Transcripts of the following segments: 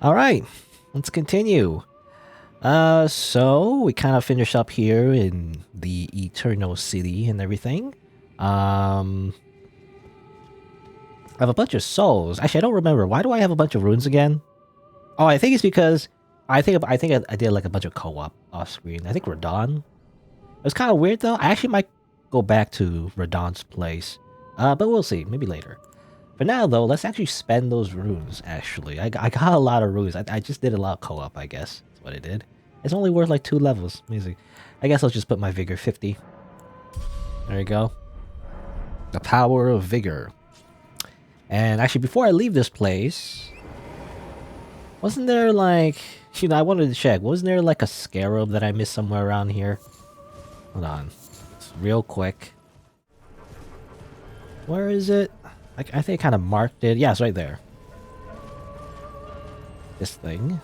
All right, let's continue. So we kind of finish up here in the Eternal City and everything. I have a bunch of souls. Actually, I don't remember. Why do I have a bunch of runes again? Oh, I think it's because I did like a bunch of co-op off screen. I think Radon. It was kind of weird though. I actually might go back to Radon's place, but we'll see. Maybe later. For now though, let's actually spend those runes. Actually, I got a lot of runes. I just did a lot of co-op. I guess that's what I did. It's only worth like 2 levels. Amazing. I guess I'll just put my vigor 50. There you go. The power of vigor. And actually, before I leave this place, wasn't there like, I wanted to check. Wasn't there like a scarab that I missed somewhere around here? Hold on. Just real quick. Where is it? I think I kind of marked it. Yeah, it's right there. This thing.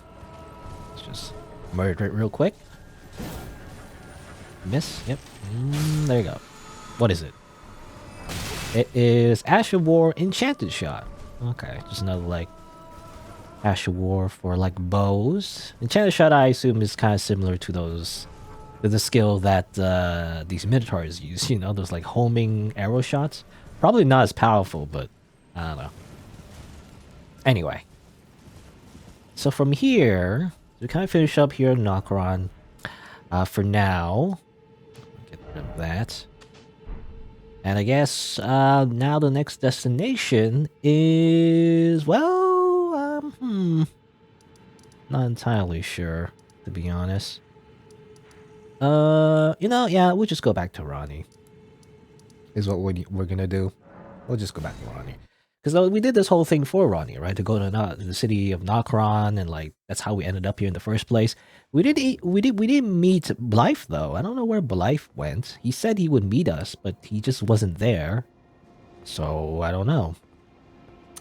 Let's just murder it real quick. Miss. Yep. There you go. What is it? It is Ash of War Enchanted Shot. Okay, just another like Ash of War for like bows. Enchanted Shot, I assume, is kind of similar to those, to the skill that these Minotaurs use. Those like homing arrow shots. Probably not as powerful, but I don't know. Anyway, so from here, we kind of finish up here in Nokron. For now, get rid of that. And I guess now the next destination is, well, not entirely sure, to be honest. Yeah, we'll just go back to Ronnie. Is what we're gonna do. We'll just go back to Ronnie. Because we did this whole thing for Ronnie, right? To go to the city of Nokron, and like that's how we ended up here in the first place. We didn't meet Blythe though. I don't know where Blythe went. He said he would meet us, but he just wasn't there. So I don't know.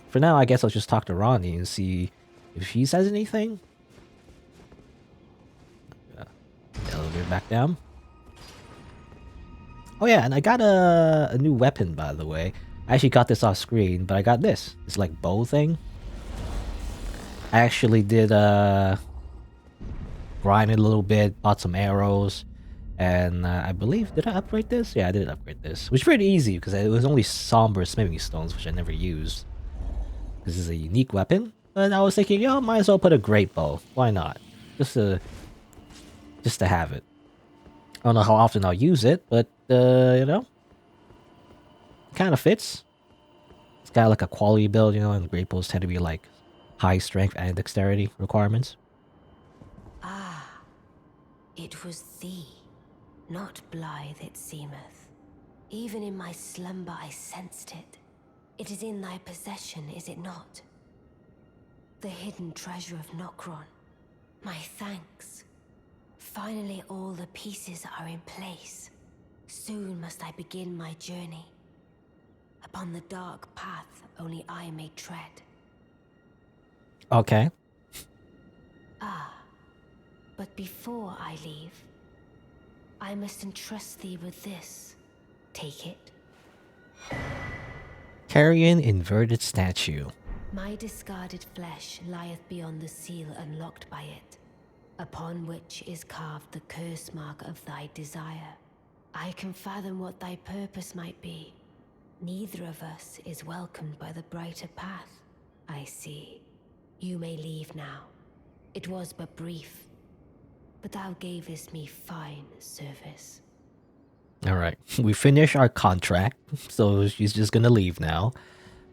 For now, I guess I'll just talk to Ronnie and see if he says anything. Elevator back down. Oh yeah, and I got a new weapon, by the way. I actually got this off screen, but I got this. It's like bow thing. I actually did grind it a little bit, bought some arrows, and I believe, did I upgrade this? Yeah, I did upgrade this, which is pretty easy because it was only somber smithing stones, which I never used. This is a unique weapon, but I was thinking, might as well put a great bow. Why not? Just to have it. I don't know how often I'll use it, but it kind of fits. It's got like a quality build, and great bows tend to be like high strength and dexterity requirements. Ah, it was thee, not Blythe it seemeth. Even in my slumber I sensed it. It is in thy possession, is it not? The hidden treasure of Nokron. My thanks. Finally all the pieces are in place. Soon must I begin my journey. Upon the dark path only I may tread. Okay. Ah, but before I leave, I must entrust thee with this. Take it. Carrion inverted statue. My discarded flesh lieth beyond the seal unlocked by it, upon which is carved the curse mark of thy desire. I can fathom what thy purpose might be. Neither of us is welcomed by the brighter path, I see. You may leave now. It was but brief, but thou gavest me fine service. All right, we finish our contract, so she's just gonna leave now.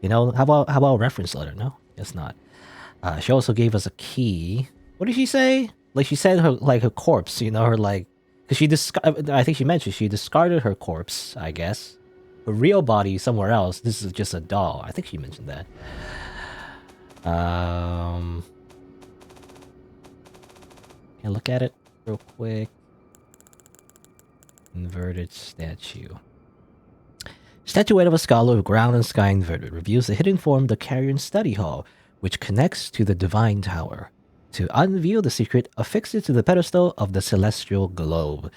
How about a reference letter? No, it's not. She also gave us a key. What did she say? Like she said her corpse. Her like, because I think she mentioned she discarded her corpse. I guess her real body somewhere else. This is just a doll. I think she mentioned that. Can I look at it real quick? Inverted statue. Statuette of a scholar of ground and sky inverted reveals the hidden form of the Carrion Study Hall, which connects to the Divine Tower. To unveil the secret, affix it to the pedestal of the celestial globe.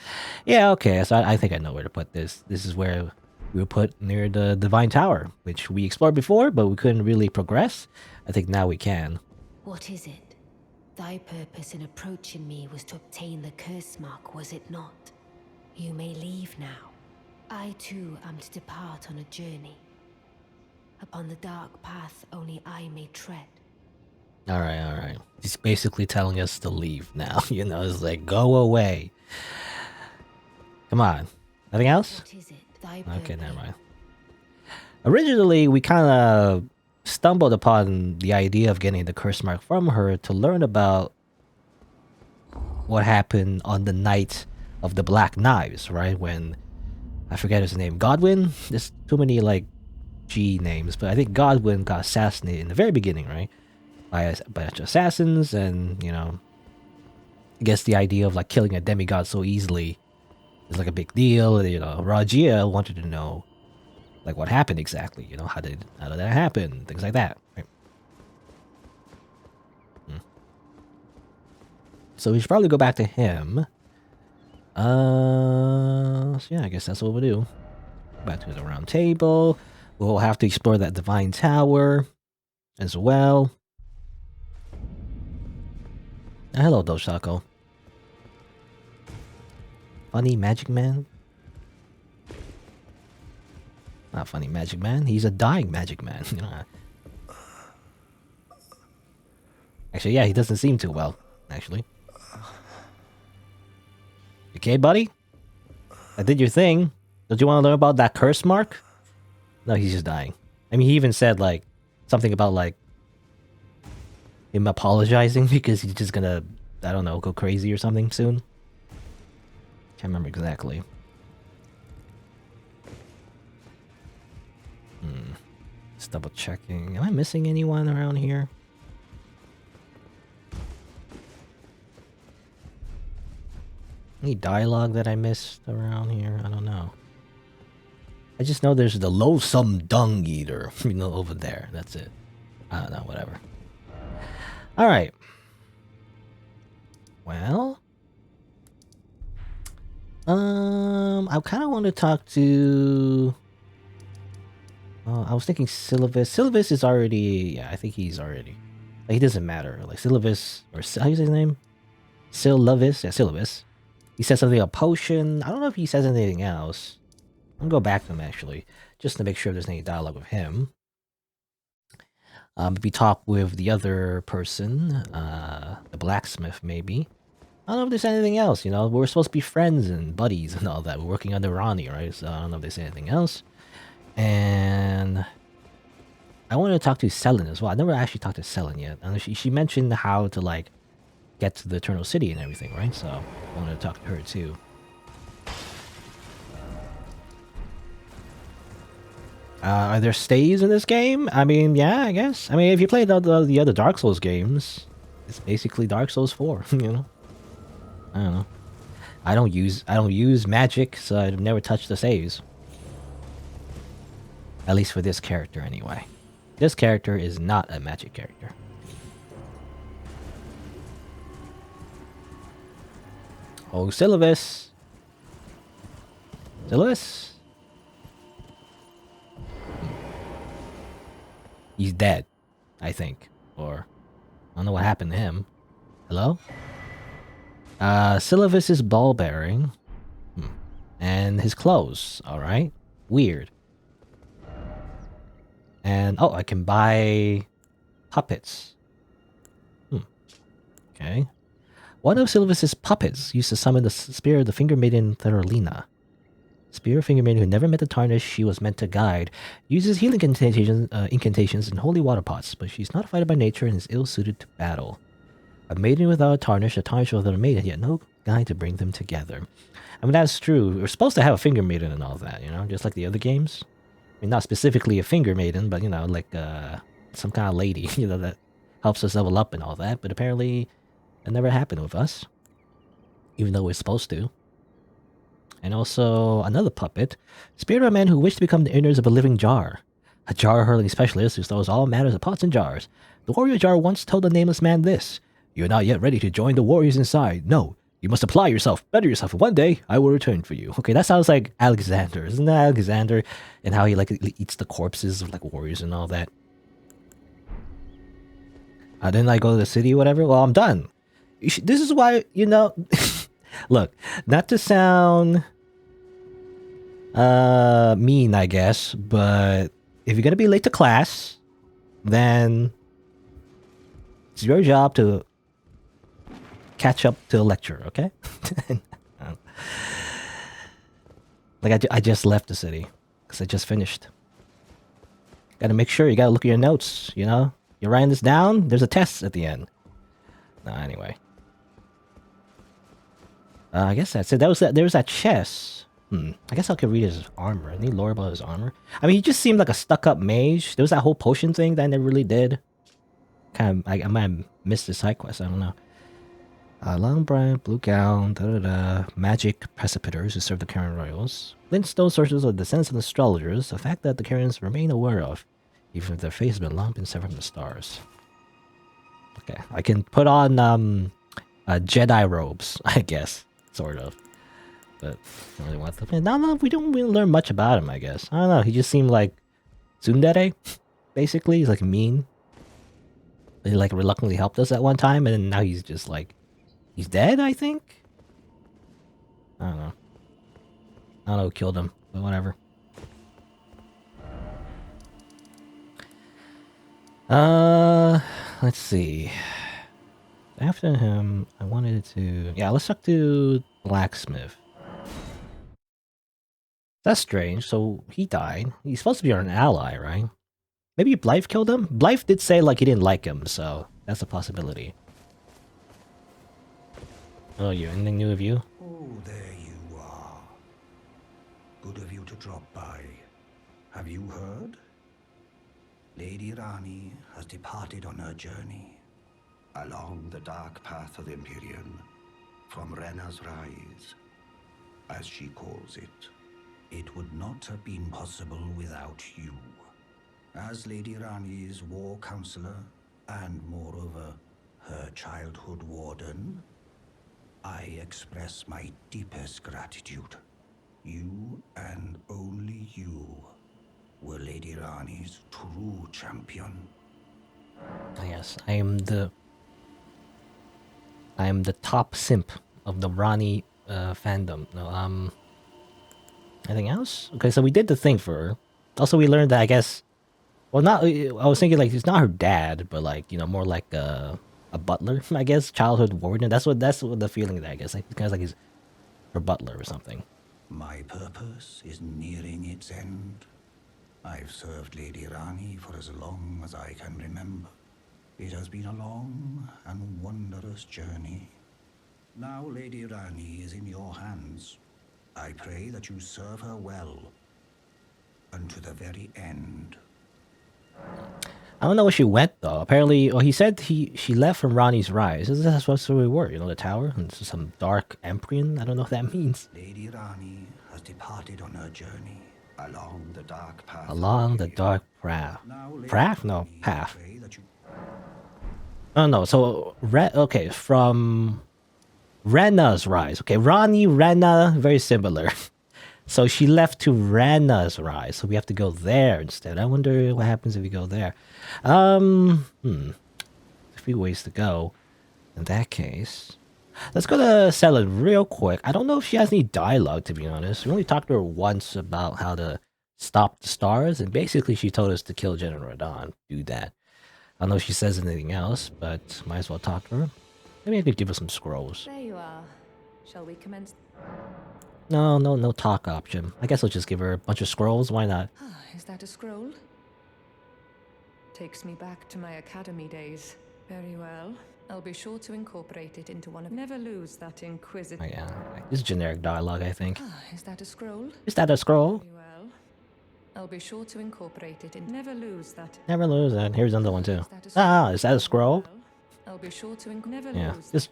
Yeah, okay, so I think I know where to put this. This is where we were put near the Divine Tower, which we explored before, but we couldn't really progress. I think now we can. What is it? Thy purpose in approaching me was to obtain the curse mark, was it not? You may leave now. I too am to depart on a journey. Upon the dark path only I may tread. Alright. He's basically telling us to leave now. You know, it's like, go away. Come on. Nothing else? What is it? Thy Okay, purpose? never mind. Originally, we kind of stumbled upon the idea of getting the curse mark from her to learn about what happened on the night of the Black Knives, right? When, I forget his name, Godwin? There's too many, like, G names, but I think Godwin got assassinated in the very beginning, right? By a bunch of assassins, and, you know, I guess the idea of, like, killing a demigod so easily is, like, a big deal. You know, Rajia wanted to know, like, what happened exactly, you know, how did that happen, things like that, right? So we should probably go back to him. So yeah, I guess that's what we'll do. Back to the round table. We'll have to explore that divine tower as well. Hello, Doshako. Funny magic man? Not funny magic man. He's a dying magic man. You know. Actually, yeah, he doesn't seem too well. Actually. Okay, buddy? I did your thing. Don't you want to learn about that curse mark? No, he's just dying. I mean, he even said, like, something about, like, him apologizing because he's just gonna, I don't know, go crazy or something soon. Can't remember exactly. Just double checking. Am I missing anyone around here? Any dialogue that I missed around here? I don't know. I just know there's the loathsome dung eater, you know, over there. That's it. I don't know, whatever. Alright. Well. I kind of want to talk to... I was thinking Syllabus. Syllabus is already... Yeah, I think he's already... Like, he doesn't matter. Like, Syllabus... Or how do you say his name? Syllabus? Yeah, Syllabus. He says something about potion. I don't know if he says anything else. I'm gonna go back to him, actually. Just to make sure there's any dialogue with him. Maybe talk with the other person. The blacksmith, maybe. I don't know if there's anything else, you know? We're supposed to be friends and buddies and all that. We're working under Ronnie, right? So I don't know if there's anything else. And... I wanted to talk to Selin as well. I never actually talked to Selin yet. And she mentioned how to, like, get to the Eternal City and everything, right? So I wanted to talk to her too. Are there stays in this game? I mean, yeah, I guess. I mean, if you played the other Dark Souls games, it's basically Dark Souls 4, you know? I don't know. I don't use magic, so I've never touched the saves. At least for this character, anyway. This character is not a magic character. Oh, Syllabus! Syllabus? He's dead, I think. Or, I don't know what happened to him. Hello? Syllabus's ball bearing. And his clothes, alright. Weird. And, oh, I can buy puppets. Okay. One of Syllabus's puppets used to summon the spear of the Finger Maiden Theralina. Spear of Finger Maiden who never met the Tarnished she was meant to guide, uses healing incantations and holy water pots, but she's not a fighter by nature and is ill-suited to battle. A maiden without a Tarnished, a Tarnished without a maiden, yet no guide to bring them together. I mean, that's true. We're supposed to have a Finger Maiden and all that, you know, just like the other games. I mean, not specifically a Finger Maiden, but, you know, like some kind of lady, you know, that helps us level up and all that, but apparently it never happened with us, even though we're supposed to. And also, another puppet, spirit of a man who wished to become the innards of a living jar. A jar-hurling specialist who stores all matters of pots and jars. The warrior jar once told the nameless man this: "You are not yet ready to join the warriors inside. No, you must apply yourself, better yourself, and one day I will return for you." Okay, that sounds like Alexander. Isn't that Alexander? And how he, like, eats the corpses of, like, warriors and all that. Then I go to the city, whatever. Well, I'm done. This is why, you know, look, not to sound mean, I guess, but if you're gonna be late to class, then it's your job to catch up to the lecture, okay? Like I just left the city because I just finished. Gotta make sure you gotta look at your notes, you know? You're writing this down, there's a test at the end. Anyway. I guess that's it. There was that chest. I guess I could read his armor. Any lore about his armor? I mean, he just seemed like a stuck-up mage. There was that whole potion thing that I never really did. Kind of, I might have missed the side quest. I don't know. Long bright blue gown, magic precipitors who serve the Karen royals. Glintstone sources of descendants of astrologers, a fact that the Karens remain aware of, even if their face has been long been severed from the stars. Okay, I can put on Jedi robes, I guess, sort of. But I don't really want to. No, we don't really learn much about him, I guess. I don't know, he just seemed like tsundere, basically. He's like mean. He like reluctantly helped us at one time, and now he's just like, he's dead, I think? I don't know. I don't know who killed him, but whatever. Let's see. After him, I wanted to... Yeah, let's talk to Blacksmith. That's strange, so he died. He's supposed to be an ally, right? Maybe Blythe killed him? Blythe did say like he didn't like him, so that's a possibility. Oh, you anything new of you? Oh, there you are. Good of you to drop by. Have you heard? Lady Rani has departed on her journey. Along the dark path of Empyrean, from Rena's Rise, as she calls it. It would not have been possible without you. As Lady Rani's war counselor, and moreover, her childhood warden, I express my deepest gratitude. You and only you were Lady Rani's true champion. Yes, I am the top simp of the Rani fandom. No, anything else? Okay, so we did the thing for her. Also, we learned that, I guess, well, not, I was thinking like it's not her dad, but like, you know, more like a butler, I guess, childhood warden. That's what the feeling that I guess, like, kind of like he's her butler or something. My purpose is nearing its end. I've served Lady Rani for as long as I can remember. It has been a long and wondrous journey. Now Lady Rani is in your hands. I pray that you serve her well, unto the very end. I don't know where she went though. Apparently, well, he said she left from Rani's Rise. That's what we were, you know, the tower and some dark Empyrean. I don't know what that means. Lady Rani has departed on her journey along the dark path. Along the dark path. Path? No, path. You... Oh no. So okay, from Rena's Rise. Okay, Rani, Rena, very similar. So she left to Rena's Rise, so we have to go there instead. I wonder what happens if we go there. A few ways to go. In that case, let's go to Selin real quick. I don't know if she has any dialogue, to be honest. We only talked to her once about how to stop the stars, and basically she told us to kill General Radon. Do that. I don't know if she says anything else, but might as well talk to her. Maybe I could give her some scrolls. There you are. Shall we commence? No talk option. I guess I'll just give her a bunch of scrolls. Why not? Is that a scroll? Takes me back to my academy days. Very well. I'll be sure to incorporate it into one of... Never lose that inquisitive... Oh yeah, this is generic dialogue, I think. Is that a scroll? Is that a scroll? Very well. I'll be sure to incorporate it in... Never lose that... Never lose that. Here's another one too. Is that a scroll? I'll be sure to never lose this,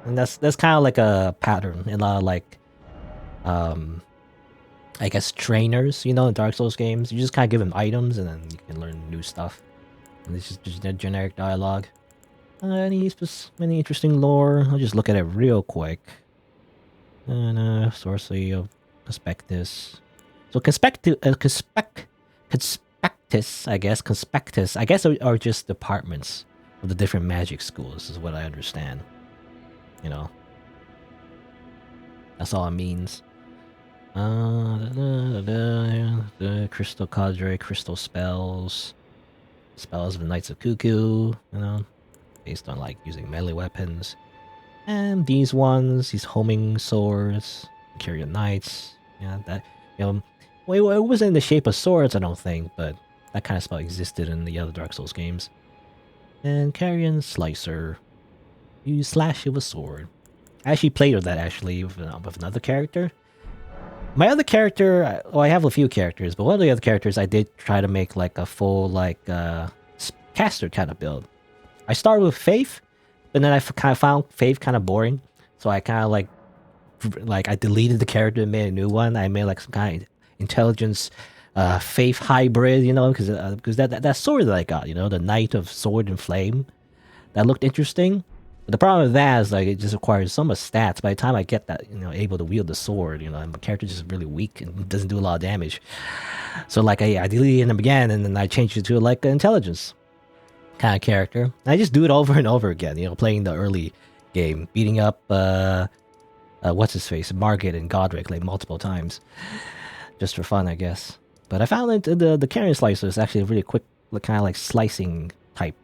and that's kind of like a pattern in a lot of like, I guess trainers, you know, in Dark Souls games. You just kind of give them items, and then you can learn new stuff. And this is just generic dialogue. Any interesting lore? I'll just look at it real quick. And sorcery of Conspectus. So conspectus, I guess, are just departments of the different magic schools, is what I understand. You know, that's all it means. The crystal cadre, crystal spells, spells of the Knights of Cuckoo, you know, based on like using melee weapons. And these ones, these homing swords, Carrion Knights, yeah, that, you know, well, it wasn't in the shape of swords, I don't think, but that kind of spell existed in the other Dark Souls games. And Carrion Slicer, you slash it with sword. I actually played with that actually with another character. My other character, well, I have a few characters, but one of the other characters I did try to make like a full like caster kind of build. I started with Faith, but then I kind of found Faith kind of boring, so I kind of like I deleted the character and made a new one. I made like some kind of intelligence Faith hybrid, you know, because that sword that I got, you know, the Knight of Sword and Flame, that looked interesting. But the problem with that is like it just requires so much stats. By the time I get that, you know, able to wield the sword, you know, and my character's just really weak and doesn't do a lot of damage. So like I deleted him again, and then I changed it to like an intelligence kind of character. And I just do it over and over again, you know, playing the early game, beating up what's his face, Margit and Godric like multiple times, just for fun, I guess. But I found that the Carrion Slicer is actually a really quick, kind of like slicing type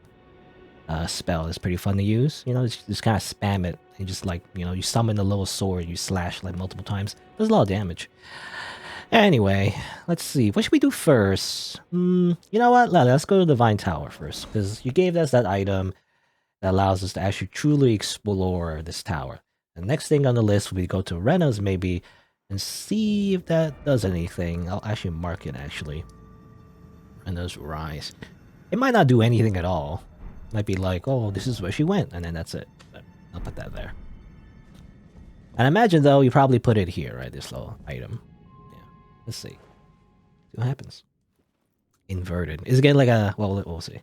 spell. It's pretty fun to use. You know, just kind of spam it. And just like, you know, you summon the little sword, you slash like multiple times. Does a lot of damage. Anyway, let's see. What should we do first? You know what? Let's go to the Divine Tower first, because you gave us that item that allows us to actually truly explore this tower. The next thing on the list will be go to Rena's maybe and see if that does anything. I'll actually mark it actually. Rena's Rise. It might not do anything at all. It might be like, oh, this is where she went, and then that's it. But I'll put that there. And I imagine though, you probably put it here, right? This little item. Yeah. Let's see. See what happens. Inverted. Is it getting like a, well, we'll see.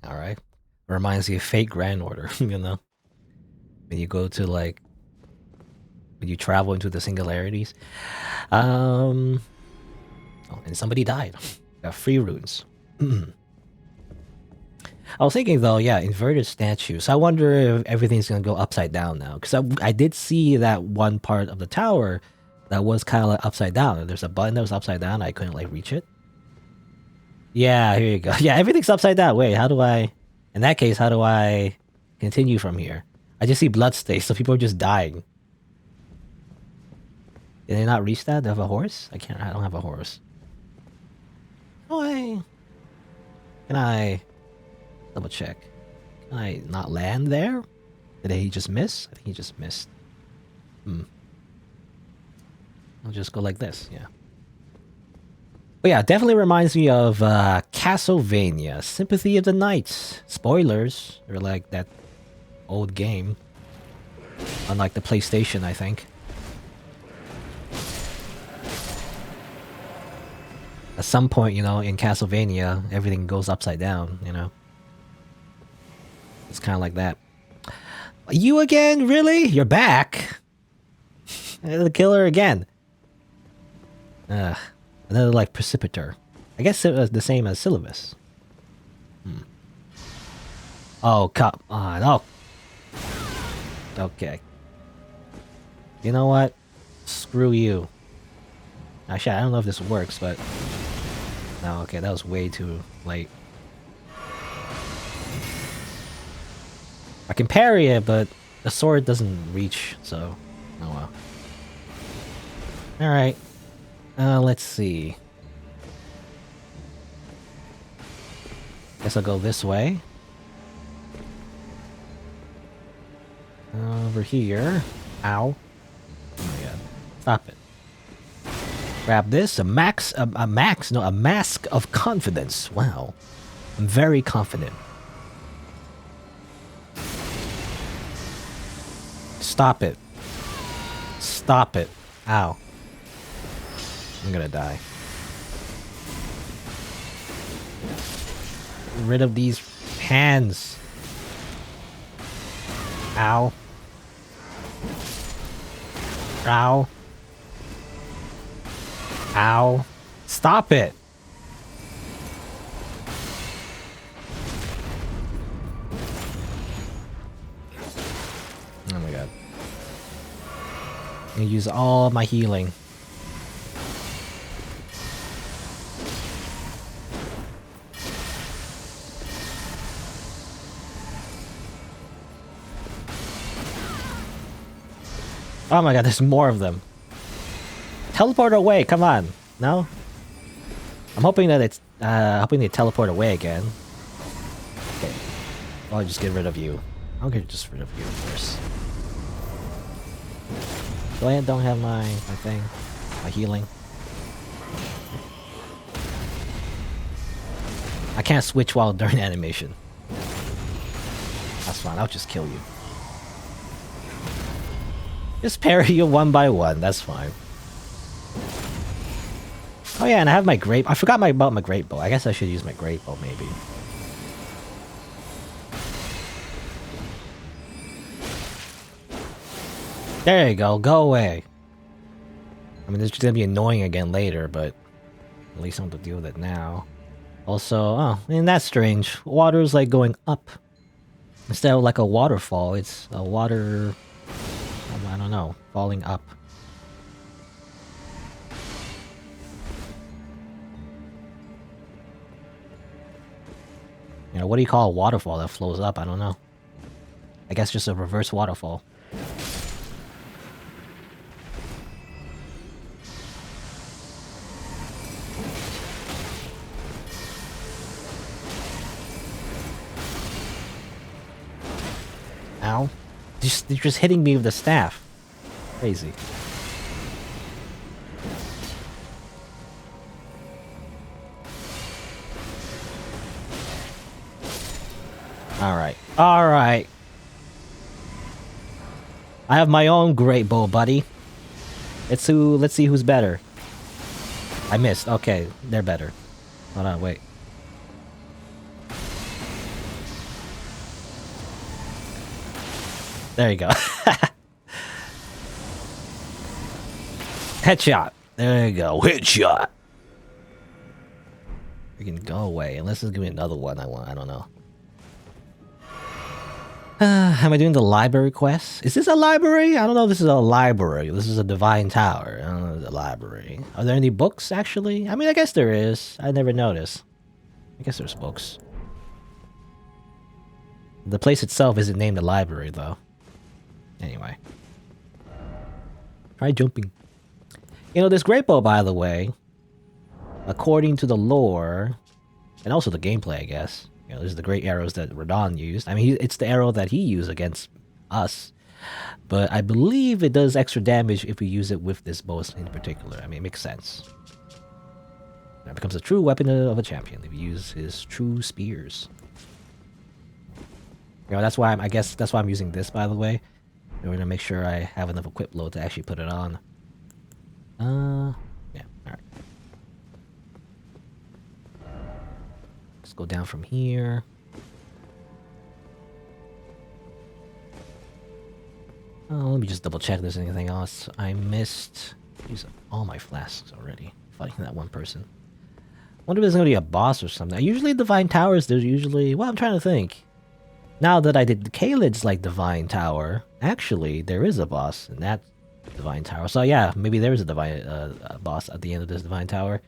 Alright. Reminds me of Fate Grand Order, you know? When you go to like, when you travel into the singularities. Oh, and somebody died. Got 3 runes. I was thinking though, yeah, inverted statues. So I wonder if everything's gonna go upside down now. Because I did see that one part of the tower that was kind of like upside down. There's a button that was upside down. I couldn't like reach it. Yeah, here you go. Yeah, everything's upside down. Wait, how do I... In that case, how do I continue from here? I just see blood stains, so people are just dying. Did they not reach that? They have a horse? I don't have a horse. Can I double check? Can I not land there? Did he just miss? I think he just missed. I'll just go like this, yeah. But yeah, definitely reminds me of Castlevania, Sympathy of the Knights. Spoilers, or like that old game. Unlike the PlayStation, I think. At some point, you know, in Castlevania, everything goes upside down, you know. It's kind of like that. You again? Really? You're back? The killer again. Another like precipitator. I guess it was the same as Syllabus. Oh, come on. Oh. Okay. You know what? Screw you. Actually, I don't know if this works, but... No, okay, that was way too late. I can parry it, but the sword doesn't reach, so... Oh well. Alright. Let's see. Guess I'll go this way. Over here. Ow. Oh my god. Stop it. Grab this. A mask of confidence. Wow. I'm very confident. Stop it. Stop it. Ow. I'm gonna die. Get rid of these hands. Ow. Ow. Ow. Stop it. Oh my god. I'm gonna use all my healing. Oh my god, there's more of them. Teleport away, come on. No? I'm hoping that it's hoping they teleport away again. Okay. I'll just get rid of you. I'll get just rid of you first. So I don't have my thing. My healing. I can't switch while during animation. That's fine, I'll just kill you. Just parry you one by one, that's fine. Oh yeah, and I have my grape. I forgot about my great bow. I guess I should use my great bow maybe. There you go, go away. I mean, this is gonna be annoying again later, but at least I don't have to deal with it now. Also, oh, and that's strange. Water's like going up. Instead of like a waterfall, it's a water... I don't know, falling up. You know, what do you call a waterfall that flows up? I don't know. I guess just a reverse waterfall. Ow. You're just hitting me with the staff. Crazy. Alright. Alright. I have my own great bow, buddy. Let's see who's better. I missed. Okay, they're better. Hold on, wait. There you go. Headshot. There you go. Headshot. We can go away. Unless it's give me another one I want. I don't know. Am I doing the library quest? Is this a library? I don't know if this is a library. This is a divine tower. I don't know if it's a library. Are there any books, actually? I mean, I guess there is. I never noticed. I guess there's books. The place itself isn't named a library, though. Anyway. Try jumping. You know, this great bow, by the way, according to the lore, and also the gameplay, I guess. You know, there's the great arrows that Radon used. I mean, it's the arrow that he used against us. But I believe it does extra damage if we use it with this bow in particular. I mean, it makes sense. It becomes a true weapon of a champion if you use his true spears. You know, that's why I guess that's why I'm using this, by the way. In order to make sure I have enough equip load to actually put it on. Yeah, alright. Let's go down from here. Oh, let me just double check if there's anything else I missed. Use all my flasks already. Fighting that one person. Wonder if there's gonna be a boss or something. Usually Divine Towers, there's usually... Well, I'm trying to think. Now that I did Kalid's like Divine Tower, actually there is a boss in that Divine Tower. So yeah, maybe there is a Divine boss at the end of this Divine Tower.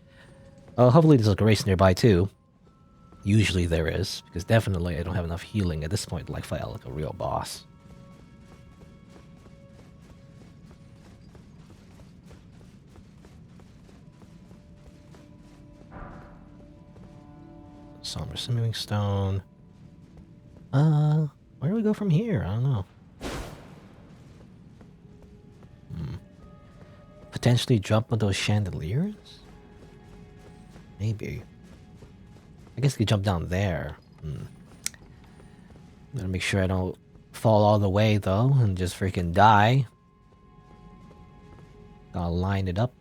Hopefully there's like a race nearby too. Usually there is, because definitely I don't have enough healing at this point to like fight like a real boss. Somber Simmering Stone. Where do we go from here? I don't know. potentially jump on those chandeliers? Maybe. I guess I could jump down there. Gotta make sure I don't fall all the way though and just freaking die. Gotta line it up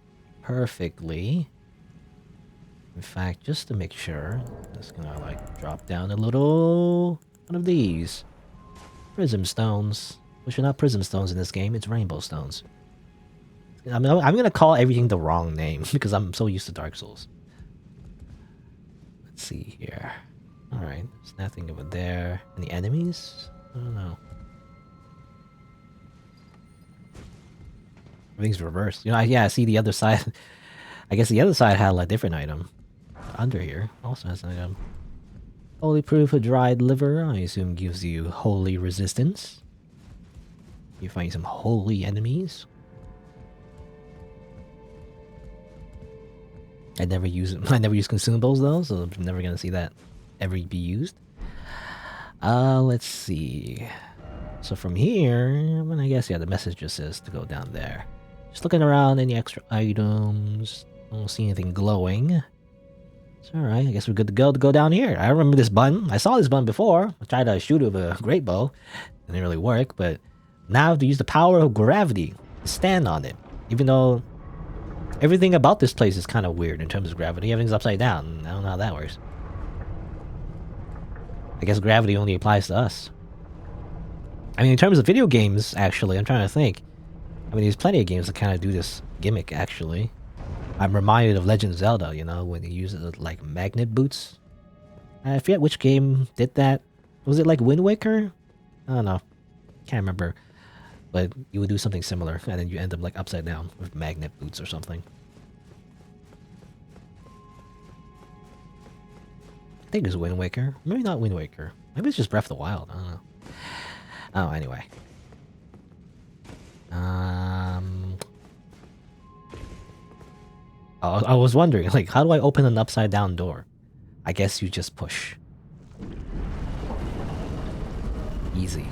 perfectly. In fact, just to make sure, I'm just gonna like drop down a little one of these prism stones, which are not prism stones in this game, it's rainbow stones. I'm gonna call everything the wrong name because I'm so used to Dark Souls. Let's see here. Alright, there's nothing over there. Any enemies? I don't know. Everything's reversed. You know, yeah, I see the other side. I guess the other side had a different item. Under here also has an item. Holy proof of dried liver, I assume gives you holy resistance. You find some holy enemies. I never use consumables though, so I'm never gonna see that ever be used. Let's see. So from here, I guess yeah, the message just says to go down there. Just looking around, any extra items. I don't see anything glowing. It's alright, I guess we're good to go down here. I remember this button. I saw this button before. I tried to shoot it with a great bow. Didn't really work, but now I have to use the power of gravity to stand on it. Even though everything about this place is kind of weird in terms of gravity. Everything's upside down. I don't know how that works. I guess gravity only applies to us. I mean, in terms of video games, actually, I'm trying to think. I mean, there's plenty of games that kind of do this gimmick, actually. I'm reminded of Legend of Zelda, you know, when you use it like magnet boots. I forget which game did that. Was it like Wind Waker? I don't know. Can't remember. But you would do something similar, and then you end up like upside down with magnet boots or something. I think it's Wind Waker. Maybe not Wind Waker. Maybe it's just Breath of the Wild. I don't know. Oh, anyway. I was wondering, like, how do I open an upside down door? I guess you just push. Easy.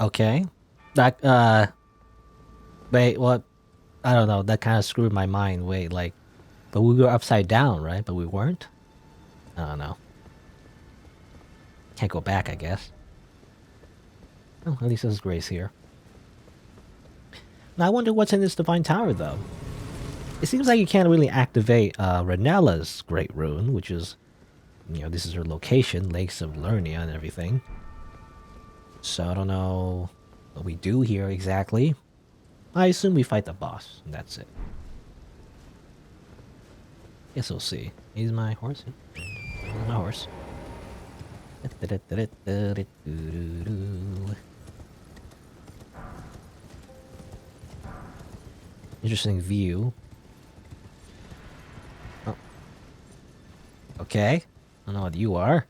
Okay. That, wait, what? I don't know, that kind of screwed my mind. Wait, like, but we were upside down, right? But we weren't? I don't know. Can't go back, I guess. Oh, at least there's grace here. Now, I wonder what's in this Divine Tower, though. It seems like you can't really activate Renella's Great Rune, which is, you know, this is her location, Lakes of Lernia and everything. So I don't know what we do here exactly. I assume we fight the boss, and that's it. Guess we'll see. He's my horse. He's my horse. Interesting view. Oh. Okay. I don't know what you are.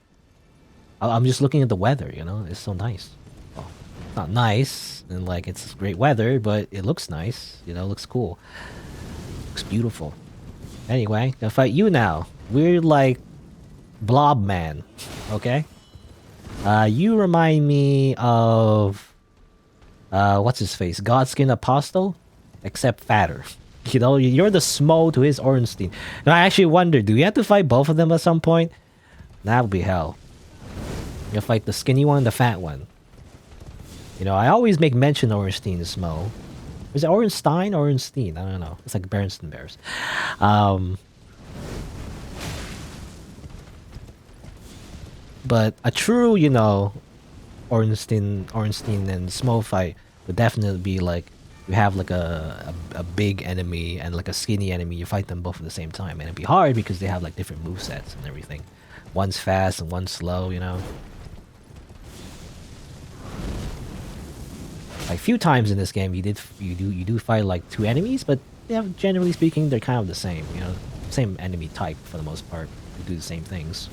I'm just looking at the weather, you know? It's so nice. Well, it's not nice, and like, it's great weather, but it looks nice. You know, it looks cool. Looks beautiful. Anyway, gonna fight you now. Weird, like, blob man. Okay? You remind me of... what's his face? Godskin Apostle? Except fatter. You know, you're the Smo to his Ornstein. And I actually wonder, do we have to fight both of them at some point? That would be hell. You'll fight the skinny one and the fat one. You know, I always make mention of Ornstein Smo. Is it Ornstein or Ornstein? I don't know. It's like Berenstain Bears. But a true, you know, Ornstein and Smo fight would definitely be like, you have like a big enemy and like a skinny enemy, you fight them both at the same time. And it'd be hard because they have like different movesets and everything. One's fast and one's slow, you know. Like a few times in this game you do fight like two enemies, but yeah, generally speaking they're kind of the same, you know. Same enemy type for the most part. They do the same things.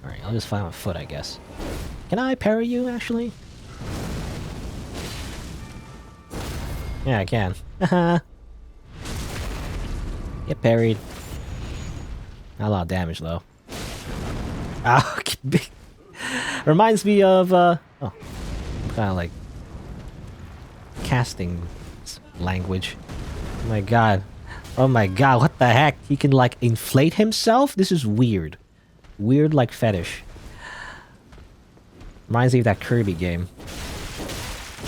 Alright, I'll just find my foot, I guess. Can I parry you, actually? Yeah, I can. Haha. Get parried. Not a lot of damage, though. Ow! Reminds me of, oh. I'm kinda like... casting language. Oh my god. Oh my god, what the heck? He can, like, inflate himself? This is weird. Weird, like, fetish. Reminds me of that Kirby game.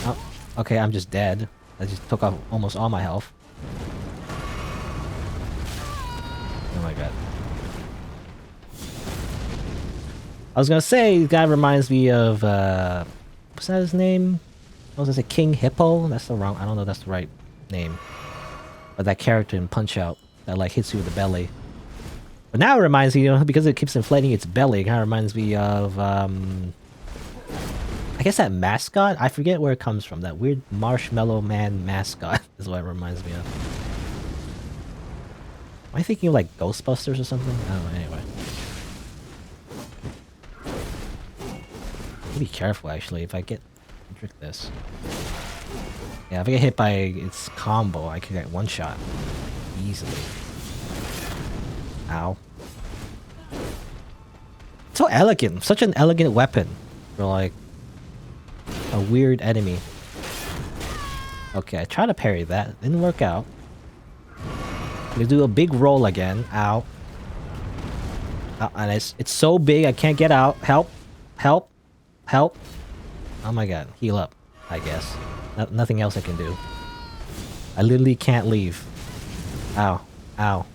Oh, okay, I'm just dead. I just took off almost all my health. Oh my god. I was gonna say, this guy reminds me of, what's that his name? I was gonna say King Hippo? That's the wrong, I don't know if that's the right name. But that character in Punch-Out that, like, hits you with the belly. But now it reminds me, you know, because it keeps inflating its belly, it kind of reminds me of, I guess that mascot? I forget where it comes from. That weird Marshmallow Man mascot is what it reminds me of. Am I thinking of, like, Ghostbusters or something? I don't know, anyway. Be careful, actually, if I get... trick this. Yeah, if I get hit by its combo, I can get one shot. Easily. Ow. So elegant. Such an elegant weapon. For, like... a weird enemy. Okay, I tried to parry that. Didn't work out. I'm gonna do a big roll again. Ow. And it's so big I can't get out. Help. Help. Help. Oh my god. Heal up, I guess. Nothing else I can do. I literally can't leave. Ow. Ow.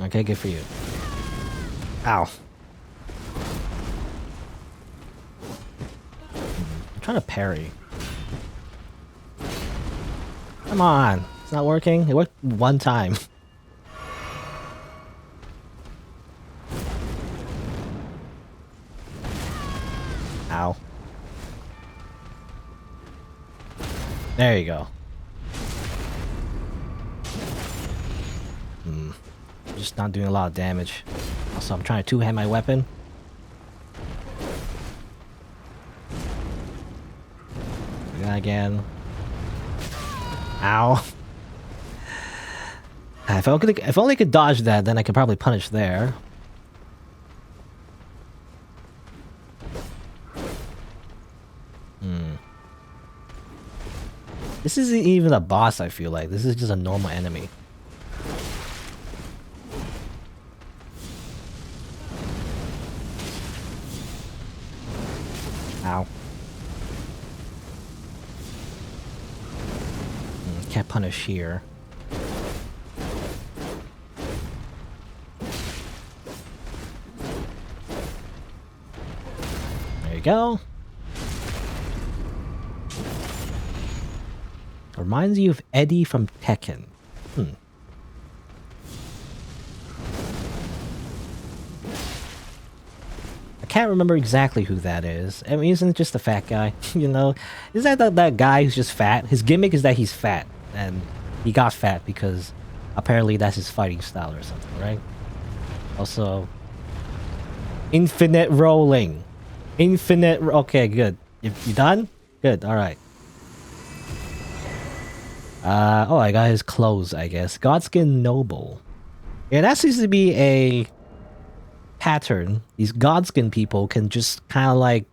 Okay, good for you. Ow. I'm trying to parry. Come on. It's not working. It worked one time. Ow. There you go. Just not doing a lot of damage. Also, I'm trying to two-hand my weapon. Do that again. Ow. If only I could dodge that, then I could probably punish there. This isn't even a boss, I feel like. This is just a normal enemy. Ow. Can't punish here. There you go. Reminds you of Eddie from Tekken. I can't remember exactly who that is. I mean, isn't it just a fat guy? You know? Is that guy who's just fat? His gimmick is that he's fat. And he got fat because apparently that's his fighting style or something, right? Also, infinite rolling. Okay, good. You done? Good, alright. Oh, I got his clothes, I guess. Godskin Noble. Yeah, that seems to be a pattern. These Godskin people can just kind of like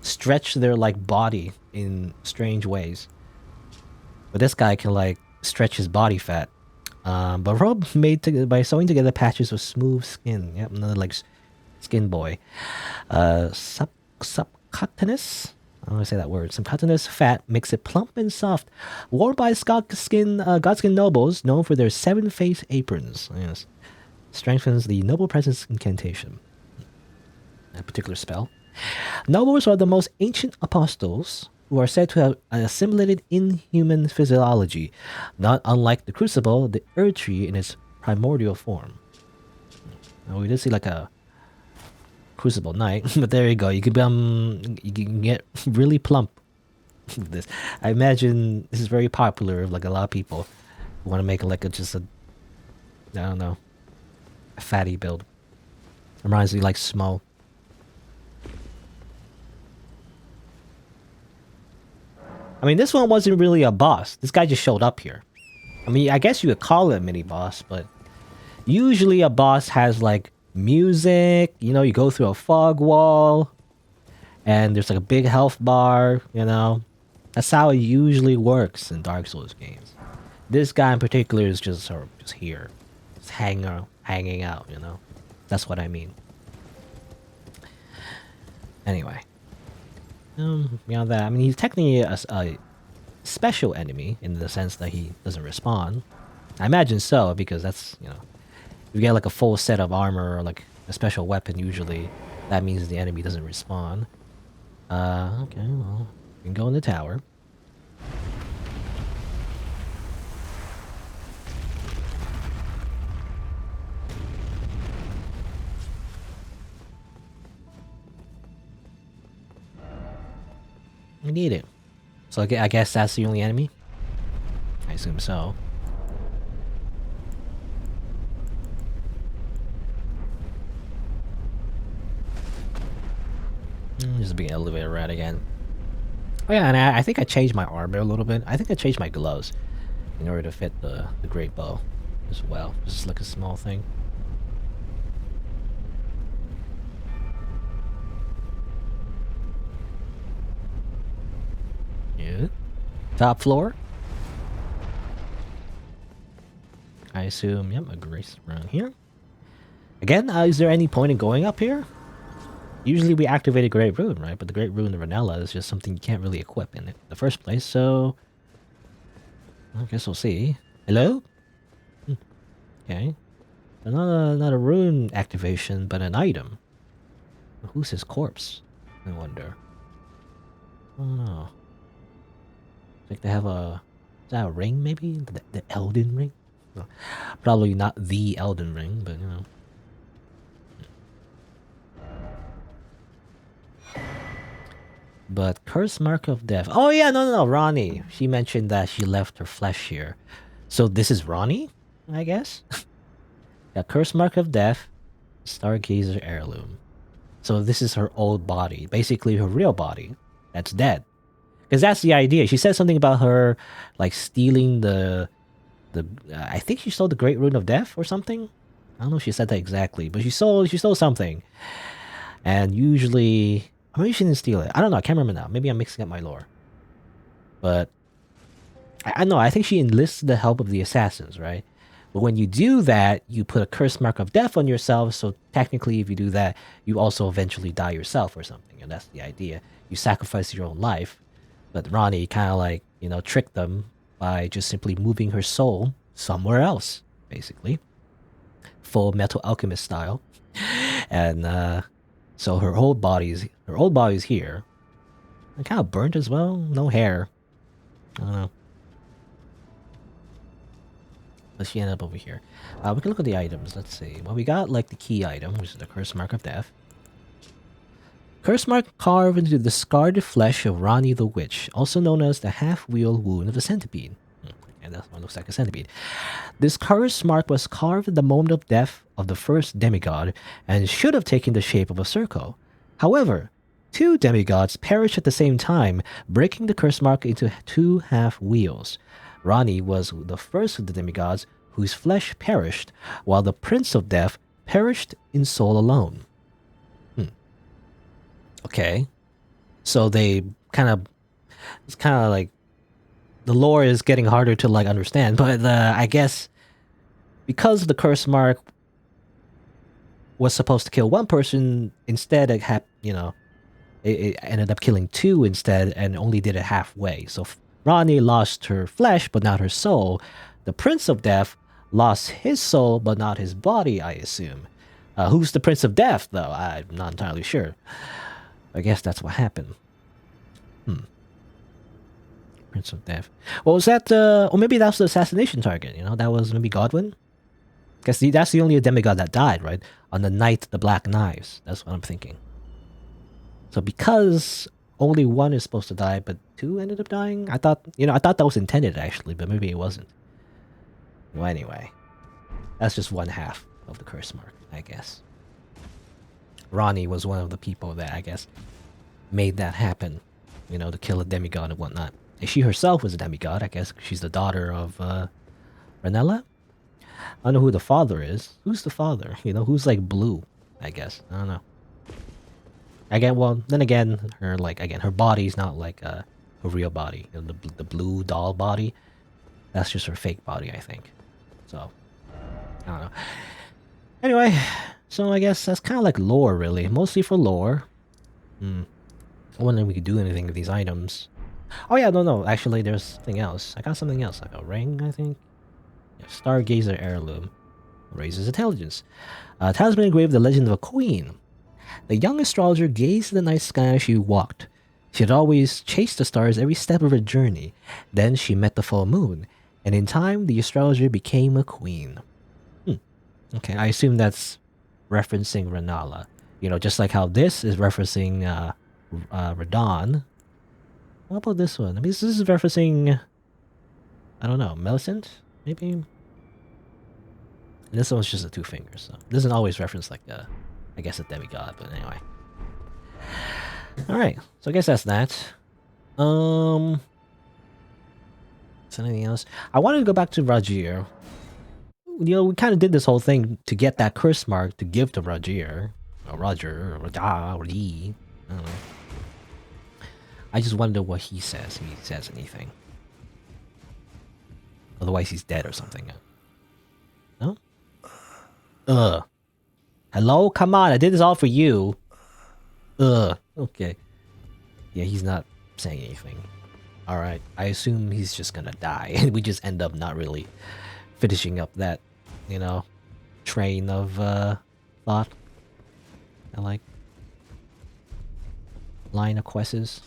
stretch their like body in strange ways. But this guy can like stretch his body fat. But robe made by sewing together patches of smooth skin. Yep, another like skin boy. Subcutaneous? I don't want to say that word. Subcutaneous fat makes it plump and soft. Worn by Godskin nobles, known for their 7-face aprons. Yes. Strengthens the noble presence incantation. A particular spell. Nobles are the most ancient apostles who are said to have assimilated inhuman physiology, not unlike the Crucible, the Erdtree in its primordial form. Now, we did see like a Crucible Knight, but there you go. You can get really plump this. I imagine this is very popular with like a lot of people who want to make like just a, I don't know, a fatty build. Reminds me like Smo. I mean, this one wasn't really a boss. This guy just showed up here. I mean, I guess you could call it a mini boss, but usually a boss has like music, you know, you go through a fog wall, and there's like a big health bar, you know. That's how it usually works in Dark Souls games. This guy in particular is just sort of just here. Just hanging out, you know. That's what I mean. Anyway. Beyond that, I mean, he's technically a special enemy in the sense that he doesn't respawn. I imagine so, because that's, you know, if you get like a full set of armor or like a special weapon, usually that means the enemy doesn't respawn. Okay, well, we can go in the tower. We need it. So I guess that's the only enemy? I assume so. Just a big elevator rat again. Oh yeah, and I think I changed my armor a little bit. I think I changed my gloves in order to fit the great bow as well. Just like a small thing. Yeah. Top floor. I assume, yep, a grace around here. Again, is there any point in going up here? Usually we activate a Great Rune, right? But the Great Rune of Vanilla is just something you can't really equip in the first place, so... I guess we'll see. Hello? Okay. Not a rune activation, but an item. Who's his corpse? I wonder. I don't know. Like they have a... Is that a ring, maybe? The Elden Ring? No. Probably not the Elden Ring, but, you know. But Curse Mark of Death. Oh yeah, no, Ronnie. She mentioned that she left her flesh here. So this is Ronnie, I guess? Yeah, Curse Mark of Death, Stargazer Heirloom. So this is her old body. Basically her real body. That's dead. Because that's the idea. She said something about her, like, stealing the I think she stole the Great Rune of Death or something? I don't know if she said that exactly, but she stole something. And usually... Maybe she didn't steal it. I don't know. I can't remember now. Maybe I'm mixing up my lore. But I know. I think she enlists the help of the assassins, right? But when you do that, you put a curse mark of death on yourself. So technically, if you do that, you also eventually die yourself or something. And that's the idea. You sacrifice your own life. But Ronnie kind of like, you know, tricked them by just simply moving her soul somewhere else, basically. Full Metal Alchemist style. And so her old body's here. And kind of burnt as well. No hair. I don't know. But she ended up over here. We can look at the items. Let's see. Well, we got like the key item, which is the Curse Mark of Death. Curse mark carved into the scarred flesh of Rani the Witch, also known as the half-wheel wound of the centipede. And that one looks like a centipede. This curse mark was carved at the moment of death of the first demigod, and should have taken the shape of a circle. However, 2 demigods perished at the same time, breaking the curse mark into 2 half-wheels. Rani was the first of the demigods whose flesh perished, while the Prince of Death perished in soul alone. Okay. So they it's kind of like, the lore is getting harder to like understand, but I guess because the curse mark was supposed to kill 1 person, instead it it ended up killing 2 instead, and only did it halfway. So Rani lost her flesh, but not her soul. The Prince of Death lost his soul, but not his body, I assume. Who's the Prince of Death, though? I'm not entirely sure. I guess that's what happened. Prince of Death. Well, was that, or maybe that was the assassination target, you know? That was maybe Godwin? Because that's the only demigod that died, right? On the night of the Black Knives. That's what I'm thinking. So because only one is supposed to die, but two ended up dying. I thought, I thought that was intended actually, but maybe it wasn't. Well, anyway, that's just one half of the curse mark, I guess. Ronnie was one of the people that I guess made that happen, to kill a demigod and whatnot. And she herself was a demigod, I guess. She's the daughter of Ranella. I don't know who the father is. Who's the father? Who's like blue? I guess I don't know. Again, well, then again, her her body's not like her real body. The blue doll body, that's just her fake body, I think. So I don't know. Anyway, so I guess that's kind of like lore, really, mostly for lore. I wonder if we could do anything with these items. Oh yeah, no, actually, there's something else. I got something else, like a ring, I think. Yeah, Stargazer heirloom raises intelligence. Talisman engraved the legend of a queen. The young astrologer gazed at the night sky as she walked. She had always chased the stars every step of her journey. Then she met the full moon, and in time, the astrologer became a queen. Okay, I assume that's referencing Renala. Just like how this is referencing Radon. What about this one? I mean, this is referencing, I don't know, Millicent, maybe? And this one's just the two fingers, so it doesn't always reference like I guess a demigod, but anyway. Alright, so I guess that's that. Is there anything else? I wanted to go back to Rajir. We kind of did this whole thing to get that curse mark to give to Rajir. Or Roger, or Lee. I don't know. I just wonder what he says, if he says anything. Otherwise he's dead or something. No? Hello? Come on, I did this all for you. Okay. Yeah, he's not saying anything. Alright, I assume he's just gonna die. And we just end up not really finishing up that, train of thought. I like. Line of quests.